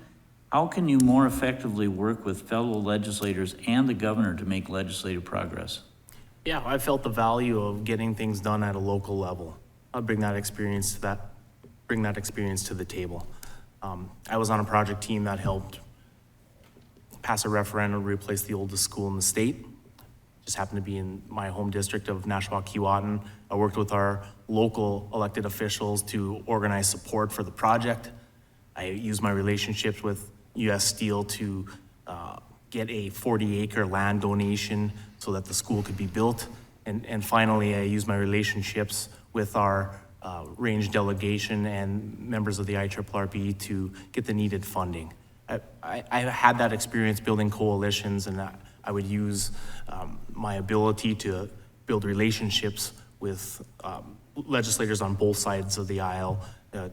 How can you more effectively work with fellow legislators and the governor to make legislative progress? Yeah, I felt the value of getting things done at a local level. bring that experience to the table. I was on a project team that helped pass a referendum to replace the oldest school in the state. Just happened to be in my home district of Nashwauk-Keewatin. I worked with our local elected officials to organize support for the project. I used my relationships with U.S. Steel to get a 40-acre land donation so that the school could be built. And finally, I used my relationships with our range delegation and members of the IRRB to get the needed funding. I had that experience building coalitions, and I would use my ability to build relationships with legislators on both sides of the aisle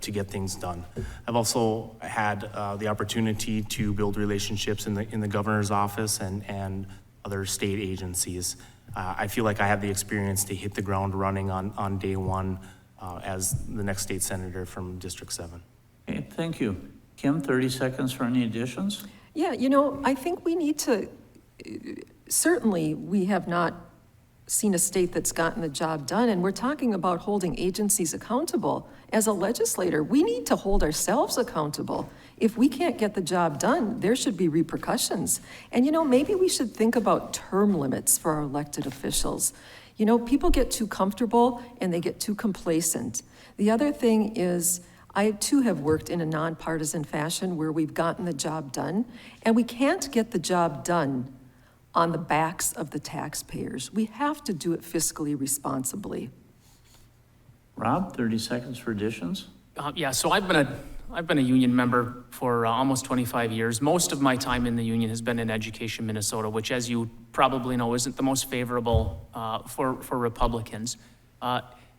to get things done. I've also had the opportunity to build relationships in the governor's office and other state agencies. I feel like I have the experience to hit the ground running on day one as the next state senator from District 7. Okay, thank you. Kim, 30 seconds for any additions? Yeah, you know, I think we need to, certainly, we have not seen a state that's gotten the job done, and we're talking about holding agencies accountable. As a legislator, we need to hold ourselves accountable. If we can't get the job done, there should be repercussions. And you know, maybe we should think about term limits for our elected officials. You know, people get too comfortable and they get too complacent. The other thing is, I too have worked in a nonpartisan fashion where we've gotten the job done, and we can't get the job done on the backs of the taxpayers. We have to do it fiscally responsibly. Rob, 30 seconds for additions? Yeah, so I've been a union member for almost 25 years. Most of my time in the union has been in Education Minnesota, which, as you probably know, isn't the most favorable for Republicans.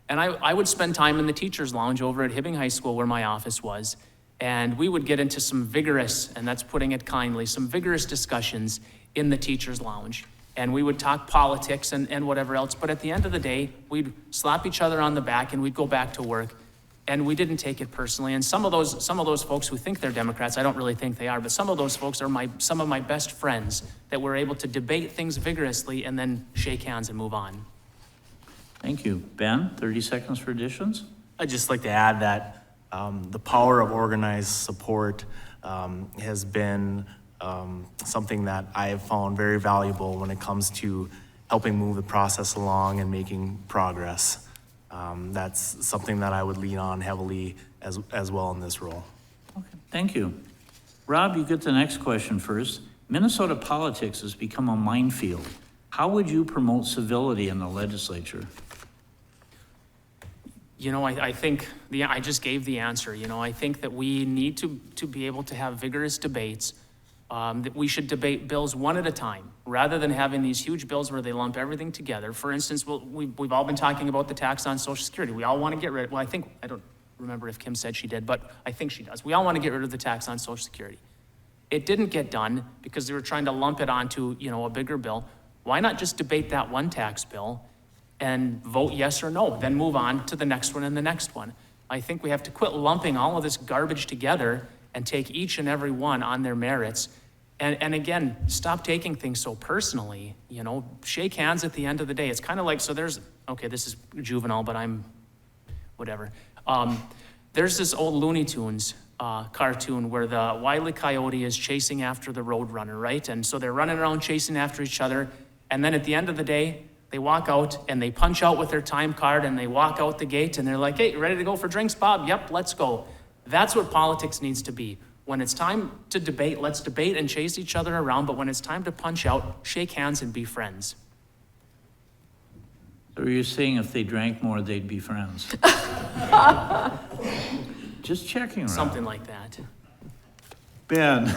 And I would spend time in the teacher's lounge over at Hibbing High School, where my office was, and we would get into some vigorous, and that's putting it kindly, some vigorous discussions in the teacher's lounge. And we would talk politics and whatever else, but at the end of the day, we'd slap each other on the back and we'd go back to work, and we didn't take it personally. And some of those folks who think they're Democrats, I don't really think they are, but some of those folks are some of my best friends that were able to debate things vigorously and then shake hands and move on. Thank you. Ben, 30 seconds for additions? I'd just like to add that the power of organized support has been something that I have found very valuable when it comes to helping move the process along and making progress. That's something that I would lean on heavily as well in this role. Okay, thank you. Rob, you get the next question first. Minnesota politics has become a minefield. How would you promote civility in the legislature? You know, I think I just gave the answer. You know, I think that we need to be able to have vigorous debates, that we should debate bills one at a time, rather than having these huge bills where they lump everything together. For instance, we've all been talking about the tax on Social Security. We all want to get rid of, well, I don't remember if Kim said she did, but I think she does. We all want to get rid of the tax on Social Security. It didn't get done because they were trying to lump it onto, you know, a bigger bill. Why not just debate that one tax bill and vote yes or no, then move on to the next one and the next one? I think we have to quit lumping all of this garbage together and take each and every one on their merits. And again, stop taking things so personally, you know, shake hands at the end of the day. It's kind of like, so okay, this is juvenile, but I'm, whatever. There's this old Looney Tunes cartoon where the Wile E. Coyote is chasing after the Roadrunner, right? And so they're running around chasing after each other. And then at the end of the day, they walk out and they punch out with their time card and they walk out the gate and they're like, hey, you ready to go for drinks, Bob? Yep, let's go. That's what politics needs to be. When it's time to debate, let's debate and chase each other around. But when it's time to punch out, shake hands and be friends. So you're saying if they drank more, they'd be friends? Just checking, Rob. Something like that. Ben,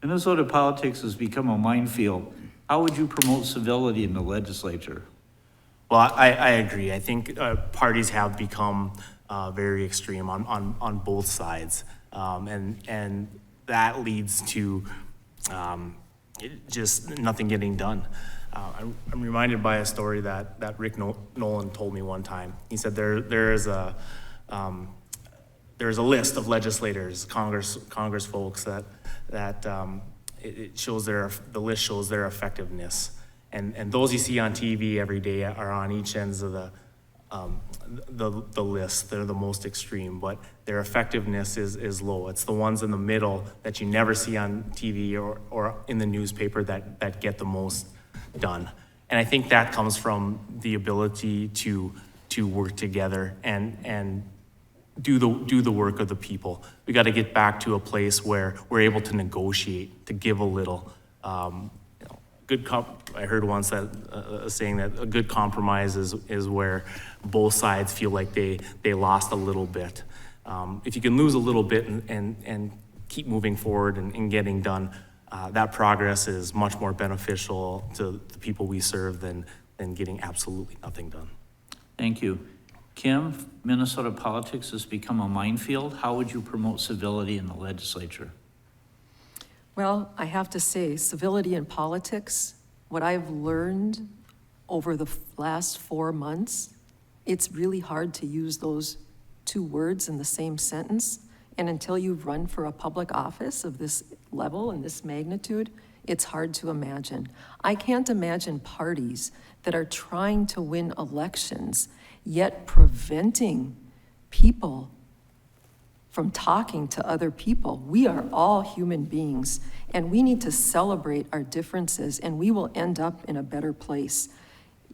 Minnesota politics has become a minefield. How would you promote civility in the legislature? Well, I agree. I think parties have become very extreme on both sides. And that leads to just nothing getting done. I'm reminded by a story that Rick Nolan told me one time. He said there's a list of legislators, Congress folks that it shows the list shows their effectiveness, and those you see on TV every day are on each ends of the list. They're the most extreme, but their effectiveness is low. It's the ones in the middle that you never see on TV or in the newspaper that get the most done. And I think that comes from the ability to work together and do the work of the people. We got to get back to a place where we're able to negotiate, to give a little. I heard once that saying that a good compromise is where both sides feel like they lost a little bit. If you can lose a little bit and keep moving forward and getting done, that progress is much more beneficial to the people we serve than getting absolutely nothing done. Thank you. Kim, Minnesota politics has become a minefield. How would you promote civility in the legislature? Well, I have to say, civility in politics, what I've learned over the last 4 months, it's really hard to use those two words in the same sentence. And until you've run for a public office of this level and this magnitude, it's hard to imagine. I can't imagine parties that are trying to win elections, yet preventing people from talking to other people. We are all human beings, and we need to celebrate our differences, and we will end up in a better place.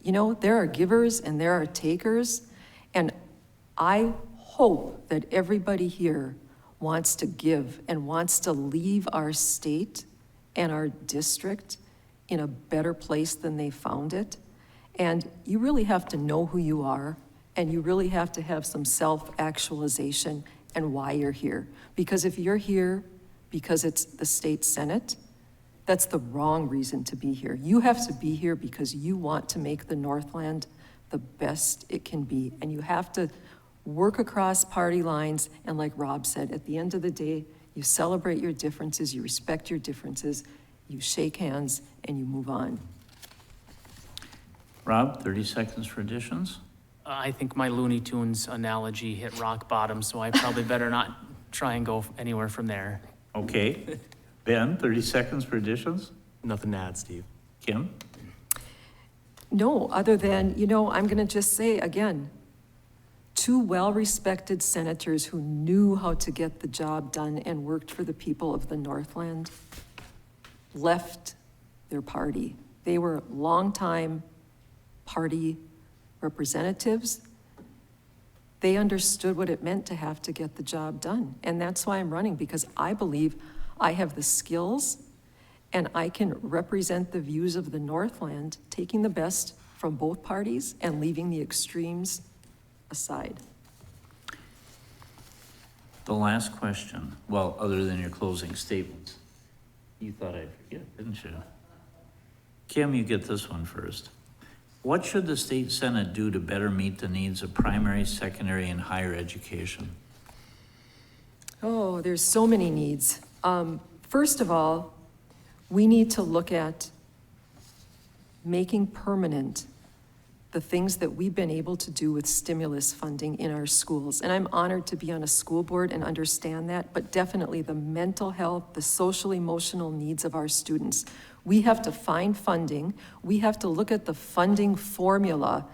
You know, there are givers and there are takers, and I hope that everybody here wants to give and wants to leave our state and our district in a better place than they found it. And you really have to know who you are, and you really have to have some self-actualization and why you're here. Because if you're here because it's the state senate, that's the wrong reason to be here. You have to be here because you want to make the Northland the best it can be. And you have to work across party lines. And like Rob said, at the end of the day, you celebrate your differences, you respect your differences, you shake hands, and you move on. Rob, 30 seconds for additions. I think my Looney Tunes analogy hit rock bottom, so I probably better not try and go anywhere from there. Okay. Ben, 30 seconds for additions. Nothing to add, Steve. Kim? No, other than, I'm gonna just say again, two well-respected senators who knew how to get the job done and worked for the people of the Northland left their party. They were longtime party representatives. They understood what it meant to have to get the job done. And that's why I'm running, because I believe I have the skills and I can represent the views of the Northland, taking the best from both parties and leaving the extremes aside. The last question, well, other than your closing statements. You thought I'd forget, didn't you? Kim, you get this one first. What should the state senate do to better meet the needs of primary, secondary, and higher education? Oh, there's so many needs. First of all, we need to look at making permanent the things that we've been able to do with stimulus funding in our schools. And I'm honored to be on a school board and understand that, but definitely the mental health, the social emotional needs of our students. We have to find funding. We have to look at the funding formula.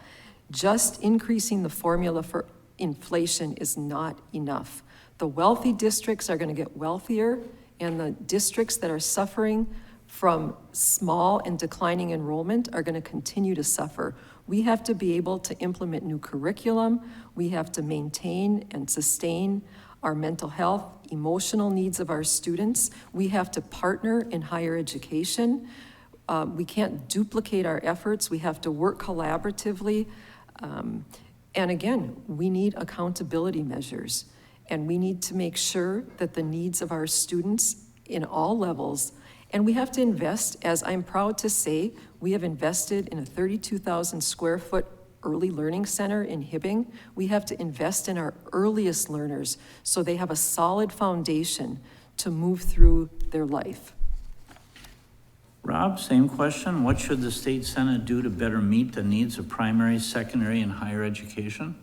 Just increasing the formula for inflation is not enough. The wealthy districts are going to get wealthier, and the districts that are suffering from small and declining enrollment are going to continue to suffer. We have to be able to implement new curriculum. We have to maintain and sustain our mental health, emotional needs of our students. We have to partner in higher education. We can't duplicate our efforts. We have to work collaboratively. And again, we need accountability measures. And we need to make sure that the needs of our students in all levels, and we have to invest, as I'm proud to say, we have invested in a 32,000 square foot early learning center in Hibbing. We have to invest in our earliest learners so they have a solid foundation to move through their life. Rob, same question. What should the state senate do to better meet the needs of primary, secondary, and higher education?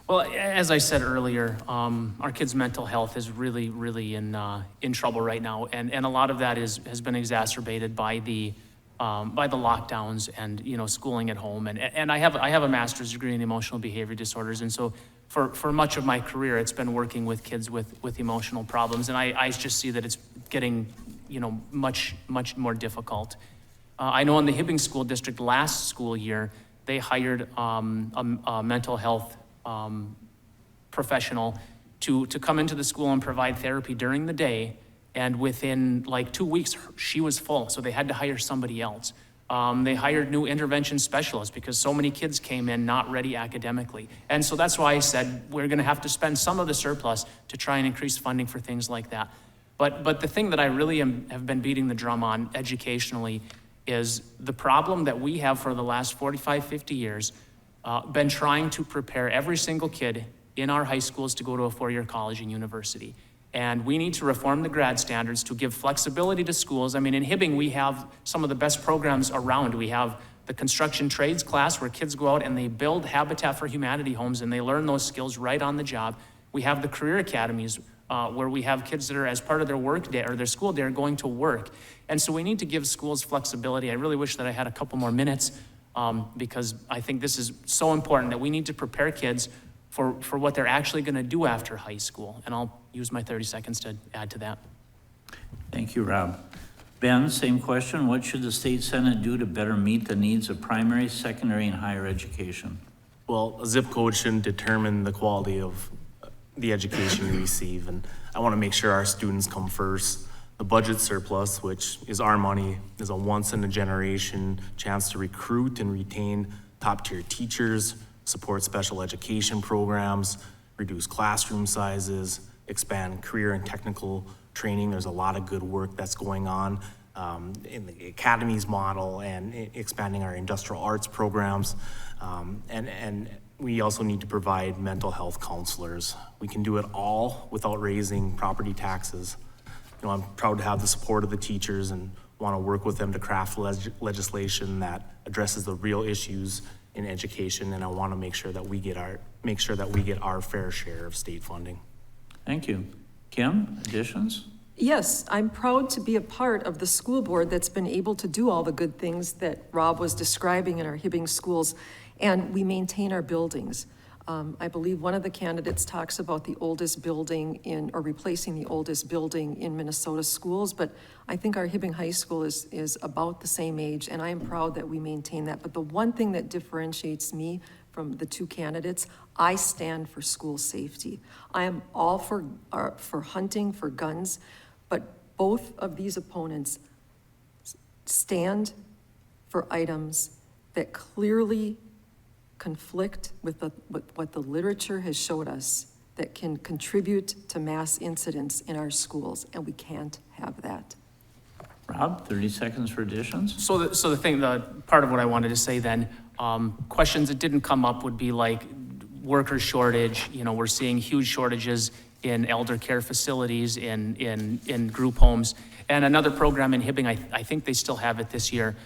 Well, as I said earlier, our kids' mental health is really in trouble right now, and a lot of that has been exacerbated by the by the lockdowns and, schooling at home. And I have a master's degree in emotional behavior disorders. And so for much of my career, it's been working with kids with emotional problems. And I just see that it's getting, much more difficult. I know in the Hibbing School District last school year, they hired a mental health professional to come into the school and provide therapy during the day. And within like 2 weeks, she was full, so they had to hire somebody else. They hired new intervention specialists because so many kids came in not ready academically. And so that's why I said we're gonna have to spend some of the surplus to try and increase funding for things like that. But the thing that I really have been beating the drum on educationally is the problem that we have for the last 45, 50 years, been trying to prepare every single kid in our high schools to go to a four-year college and university. And we need to reform the grad standards to give flexibility to schools. I mean, in Hibbing, we have some of the best programs around. We have the construction trades class where kids go out and they build Habitat for Humanity homes and they learn those skills right on the job. We have the career academies where we have kids that are, as part of their work day or their school day, are going to work. And so we need to give schools flexibility. I really wish that I had a couple more minutes because I think this is so important that we need to prepare kids for what they're actually going to do after high school. And I'll use my 30 seconds to add to that. Thank you, Rob. Ben, same question. What should the state senate do to better meet the needs of primary, secondary, and higher education? Well, a zip code shouldn't determine the quality of the education you receive, and I want to make sure our students come first. The budget surplus, which is our money, is a once-in-a-generation chance to recruit and retain top-tier teachers, support special education programs, reduce classroom sizes, expand career and technical training. There's a lot of good work that's going on in the academies model and expanding our industrial arts programs. And we also need to provide mental health counselors. We can do it all without raising property taxes. I'm proud to have the support of the teachers and want to work with them to craft legislation that addresses the real issues in education, and I want to make sure that we get our fair share of state funding. Thank you. Kim, additions? Yes, I'm proud to be a part of the school board that's been able to do all the good things that Rob was describing in our Hibbing schools, and we maintain our buildings. I believe one of the candidates talks about the oldest building or replacing the oldest building in Minnesota schools, but I think our Hibbing High School is about the same age, and I am proud that we maintain that. But the one thing that differentiates me from the two candidates, I stand for school safety. I am all for hunting, for guns, but both of these opponents stand for items that clearly conflict with what the literature has showed us that can contribute to mass incidents in our schools, and we can't have that. Rob, 30 seconds for additions. So the part of what I wanted to say then, questions that didn't come up would be like worker shortage. We're seeing huge shortages in elder care facilities, in group homes. And another program in Hibbing, I think they still have it this year,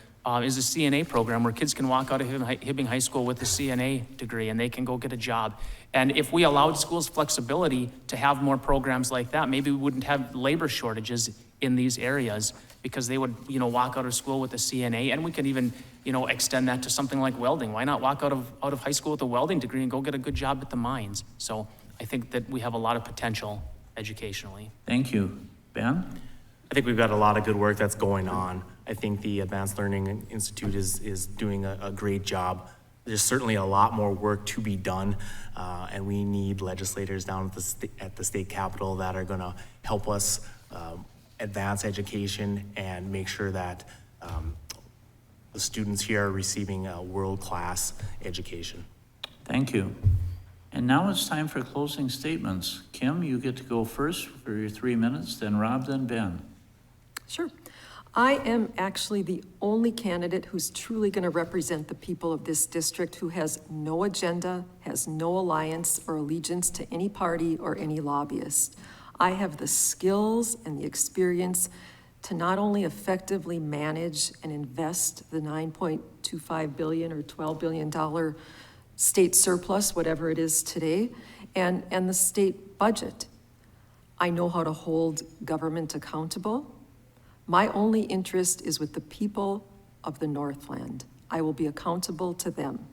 is a CNA program where kids can walk out of Hibbing High School with a CNA degree and they can go get a job. And if we allowed schools flexibility to have more programs like that, maybe we wouldn't have labor shortages in these areas because they would, walk out of school with a CNA, and we can even, extend that to something like welding. Why not walk out of high school with a welding degree and go get a good job at the mines? So I think that we have a lot of potential educationally. Thank you. Ben? I think we've got a lot of good work that's going on. I think the Advanced Learning Institute is doing a great job. There's certainly a lot more work to be done, and we need legislators down at the state capitol that are going to help us advance education and make sure that the students here are receiving a world-class education. Thank you. And now it's time for closing statements. Kim, you get to go first for your 3 minutes, then Rob, then Ben. Sure. I am actually the only candidate who's truly going to represent the people of this district, who has no agenda, has no alliance or allegiance to any party or any lobbyist. I have the skills and the experience to not only effectively manage and invest the $9.25 billion or $12 billion state surplus, whatever it is today, and the state budget. I know how to hold government accountable. My only interest is with the people of the Northland. I will be accountable to them.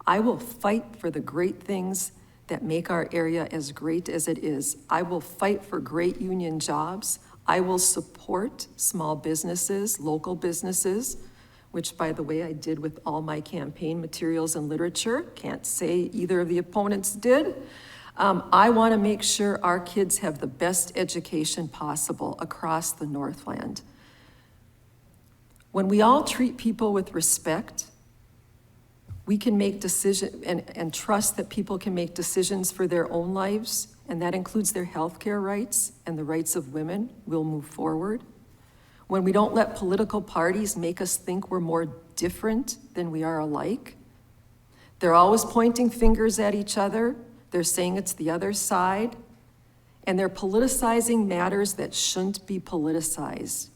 I will fight for the great things that make our area as great as it is. I will fight for great union jobs. I will support small businesses, local businesses, which, by the way, I did with all my campaign materials and literature. Can't say either of the opponents did. I want to make sure our kids have the best education possible across the Northland. When we all treat people with respect, we can make decisions and trust that people can make decisions for their own lives, and that includes their healthcare rights and the rights of women. We'll move forward. When we don't let political parties make us think we're more different than we are alike. They're always pointing fingers at each other. They're saying it's the other side, and they're politicizing matters that shouldn't be politicized.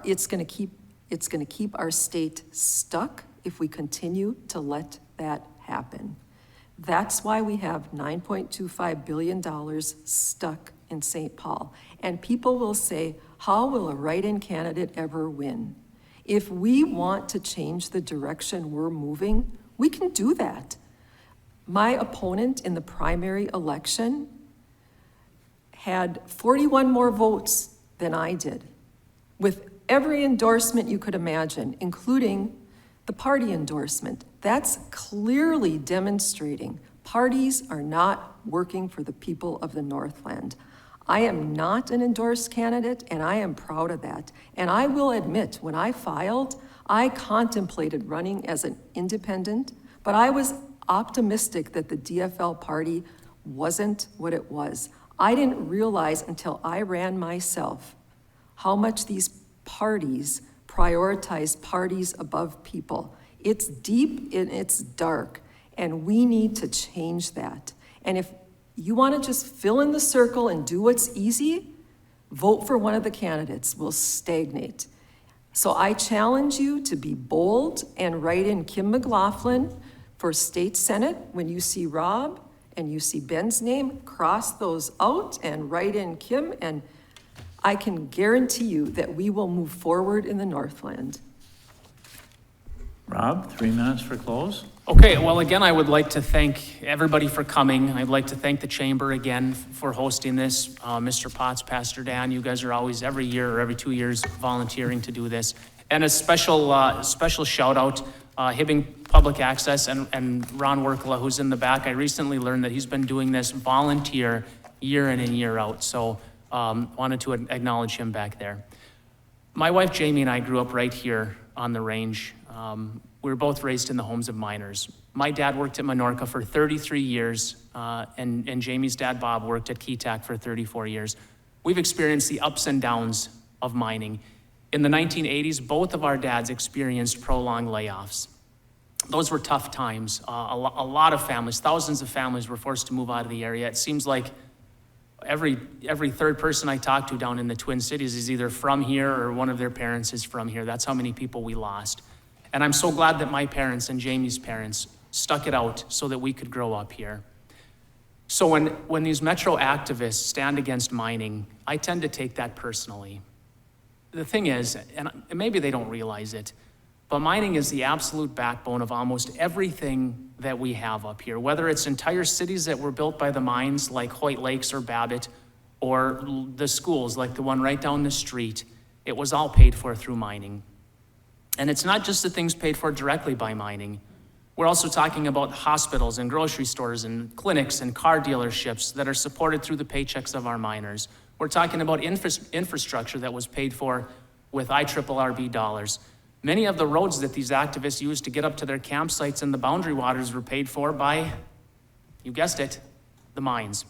It's going to keep our state stuck if we continue to let that happen. That's why we have $9.25 billion stuck in St. Paul. And people will say, how will a write-in candidate ever win? If we want to change the direction we're moving, we can do that. My opponent in the primary election had 41 more votes than I did, with every endorsement you could imagine, including the party endorsement. That's clearly demonstrating parties are not working for the people of the Northland. I am not an endorsed candidate, and I am proud of that. And I will admit, when I filed, I contemplated running as an independent, but I was optimistic that the DFL party wasn't what it was. I didn't realize until I ran myself how much these parties prioritize parties above people. It's deep and it's dark, and we need to change that. And if you want to just fill in the circle and do what's easy, vote for one of the candidates. We'll stagnate. So I challenge you to be bold and write in Kim McLaughlin for state senate. When you see Rob and you see Ben's name, cross those out and write in Kim, and I can guarantee you that we will move forward in the Northland. Rob, 3 minutes for close. Okay, well, again, I would like to thank everybody for coming. I'd like to thank the chamber again for hosting this. Mr. Potts, Pastor Dan, you guys are always every year or every 2 years volunteering to do this. And a special shout out, Hibbing Public Access and Ron Werkla, who's in the back. I recently learned that he's been doing this volunteer year in and year out. So wanted to acknowledge him back there. My wife Jamie and I grew up right here on the range. We were both raised in the homes of miners. My dad worked at Menorca for 33 years, and Jamie's dad, Bob, worked at Keetac for 34 years. We've experienced the ups and downs of mining. In the 1980s, both of our dads experienced prolonged layoffs. Those were tough times. A lot of families, thousands of families were forced to move out of the area. It seems like every third person I talk to down in the Twin Cities is either from here or one of their parents is from here. That's how many people we lost. And I'm so glad that my parents and Jamie's parents stuck it out so that we could grow up here. So when these Metro activists stand against mining, I tend to take that personally. The thing is, and maybe they don't realize it, but mining is the absolute backbone of almost everything that we have up here, whether it's entire cities that were built by the mines like Hoyt Lakes or Babbitt, or the schools like the one right down the street. It was all paid for through mining. And it's not just the things paid for directly by mining. We're also talking about hospitals and grocery stores and clinics and car dealerships that are supported through the paychecks of our miners. We're talking about infrastructure that was paid for with IRRB dollars. Many of the roads that these activists used to get up to their campsites in the Boundary Waters were paid for by, you guessed it, the mines.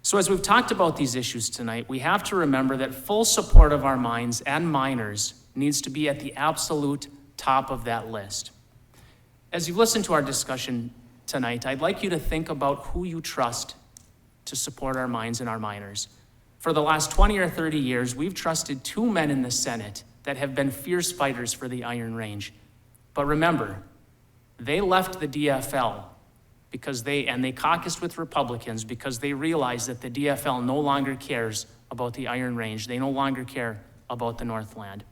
So as we've talked about these issues tonight, we have to remember that full support of our mines and miners needs to be at the absolute top of that list. As you've listened to our discussion tonight, I'd like you to think about who you trust to support our mines and our miners. For the last 20 or 30 years, we've trusted 2 men in the Senate that have been fierce fighters for the Iron Range. But remember, they left the DFL because they caucused with Republicans because they realized that the DFL no longer cares about the Iron Range. They no longer care about the Northland.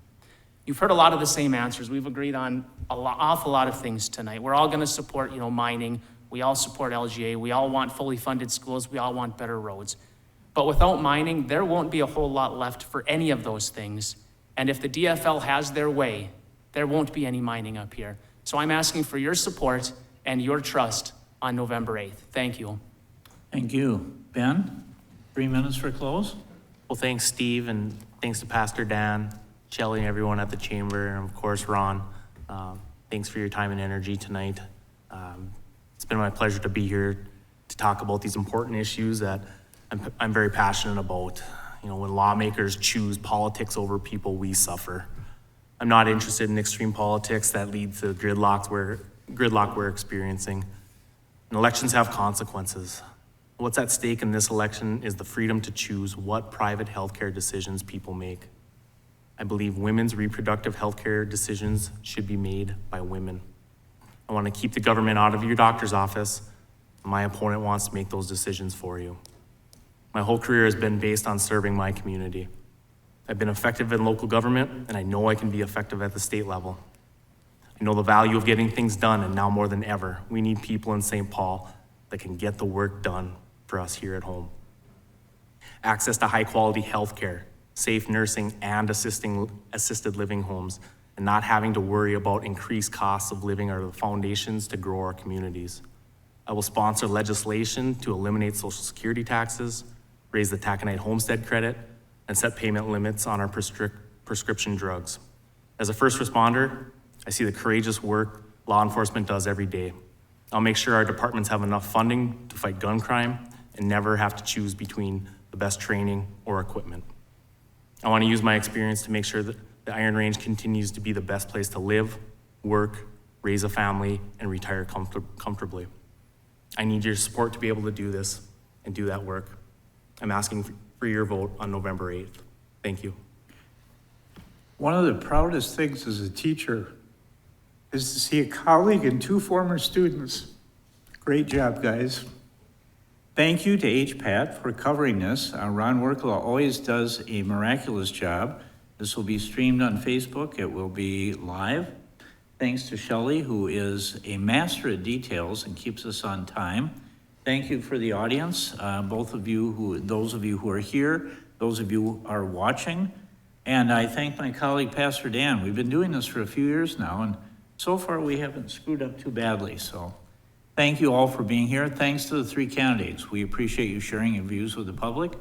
You've heard a lot of the same answers. We've agreed on awful lot of things tonight. We're all gonna support, mining. We all support LGA. We all want fully funded schools. We all want better roads. But without mining, there won't be a whole lot left for any of those things. And if the DFL has their way, there won't be any mining up here. So I'm asking for your support and your trust on November 8th. Thank you. Thank you. Ben, 3 minutes for close? Well, thanks, Steve, and thanks to Pastor Dan, Shelley, and everyone at the chamber, and of course, Ron. Thanks for your time and energy tonight. It's been my pleasure to be here to talk about these important issues that I'm very passionate about. When lawmakers choose politics over people, we suffer. I'm not interested in extreme politics that lead to gridlock we're experiencing. And elections have consequences. What's at stake in this election is the freedom to choose what private healthcare decisions people make. I believe women's reproductive healthcare decisions should be made by women. I want to keep the government out of your doctor's office. My opponent wants to make those decisions for you. My whole career has been based on serving my community. I've been effective in local government, and I know I can be effective at the state level. I know the value of getting things done, and now more than ever, we need people in St. Paul that can get the work done for us here at home. Access to high-quality healthcare, safe nursing, and assisted living homes, and not having to worry about increased costs of living are the foundations to grow our communities. I will sponsor legislation to eliminate Social Security taxes, raise the taconite homestead credit, and set payment limits on our prescription drugs. As a first responder, I see the courageous work law enforcement does every day. I'll make sure our departments have enough funding to fight gun crime and never have to choose between the best training or equipment. I want to use my experience to make sure that the Iron Range continues to be the best place to live, work, raise a family, and retire comfortably. I need your support to be able to do this and do that work. I'm asking for your vote on November 8th. Thank you. One of the proudest things as a teacher is to see a colleague and 2 former students. Great job, guys. Thank you to HPAT for covering this. Ron Werkla always does a miraculous job. This will be streamed on Facebook. It will be live. Thanks to Shelley, who is a master at details and keeps us on time. Thank you for the audience, those of you who are here, those of you who are watching. And I thank my colleague, Pastor Dan. We've been doing this for a few years now, and so far we haven't screwed up too badly. So thank you all for being here. Thanks to the 3 candidates. We appreciate you sharing your views with the public,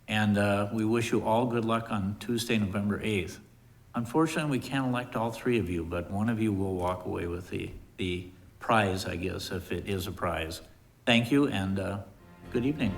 and we wish you all good luck on Tuesday, November 8th. Unfortunately, we can't elect all 3 of you, but one of you will walk away with the prize, I guess, if it is a prize. Thank you, and good evening.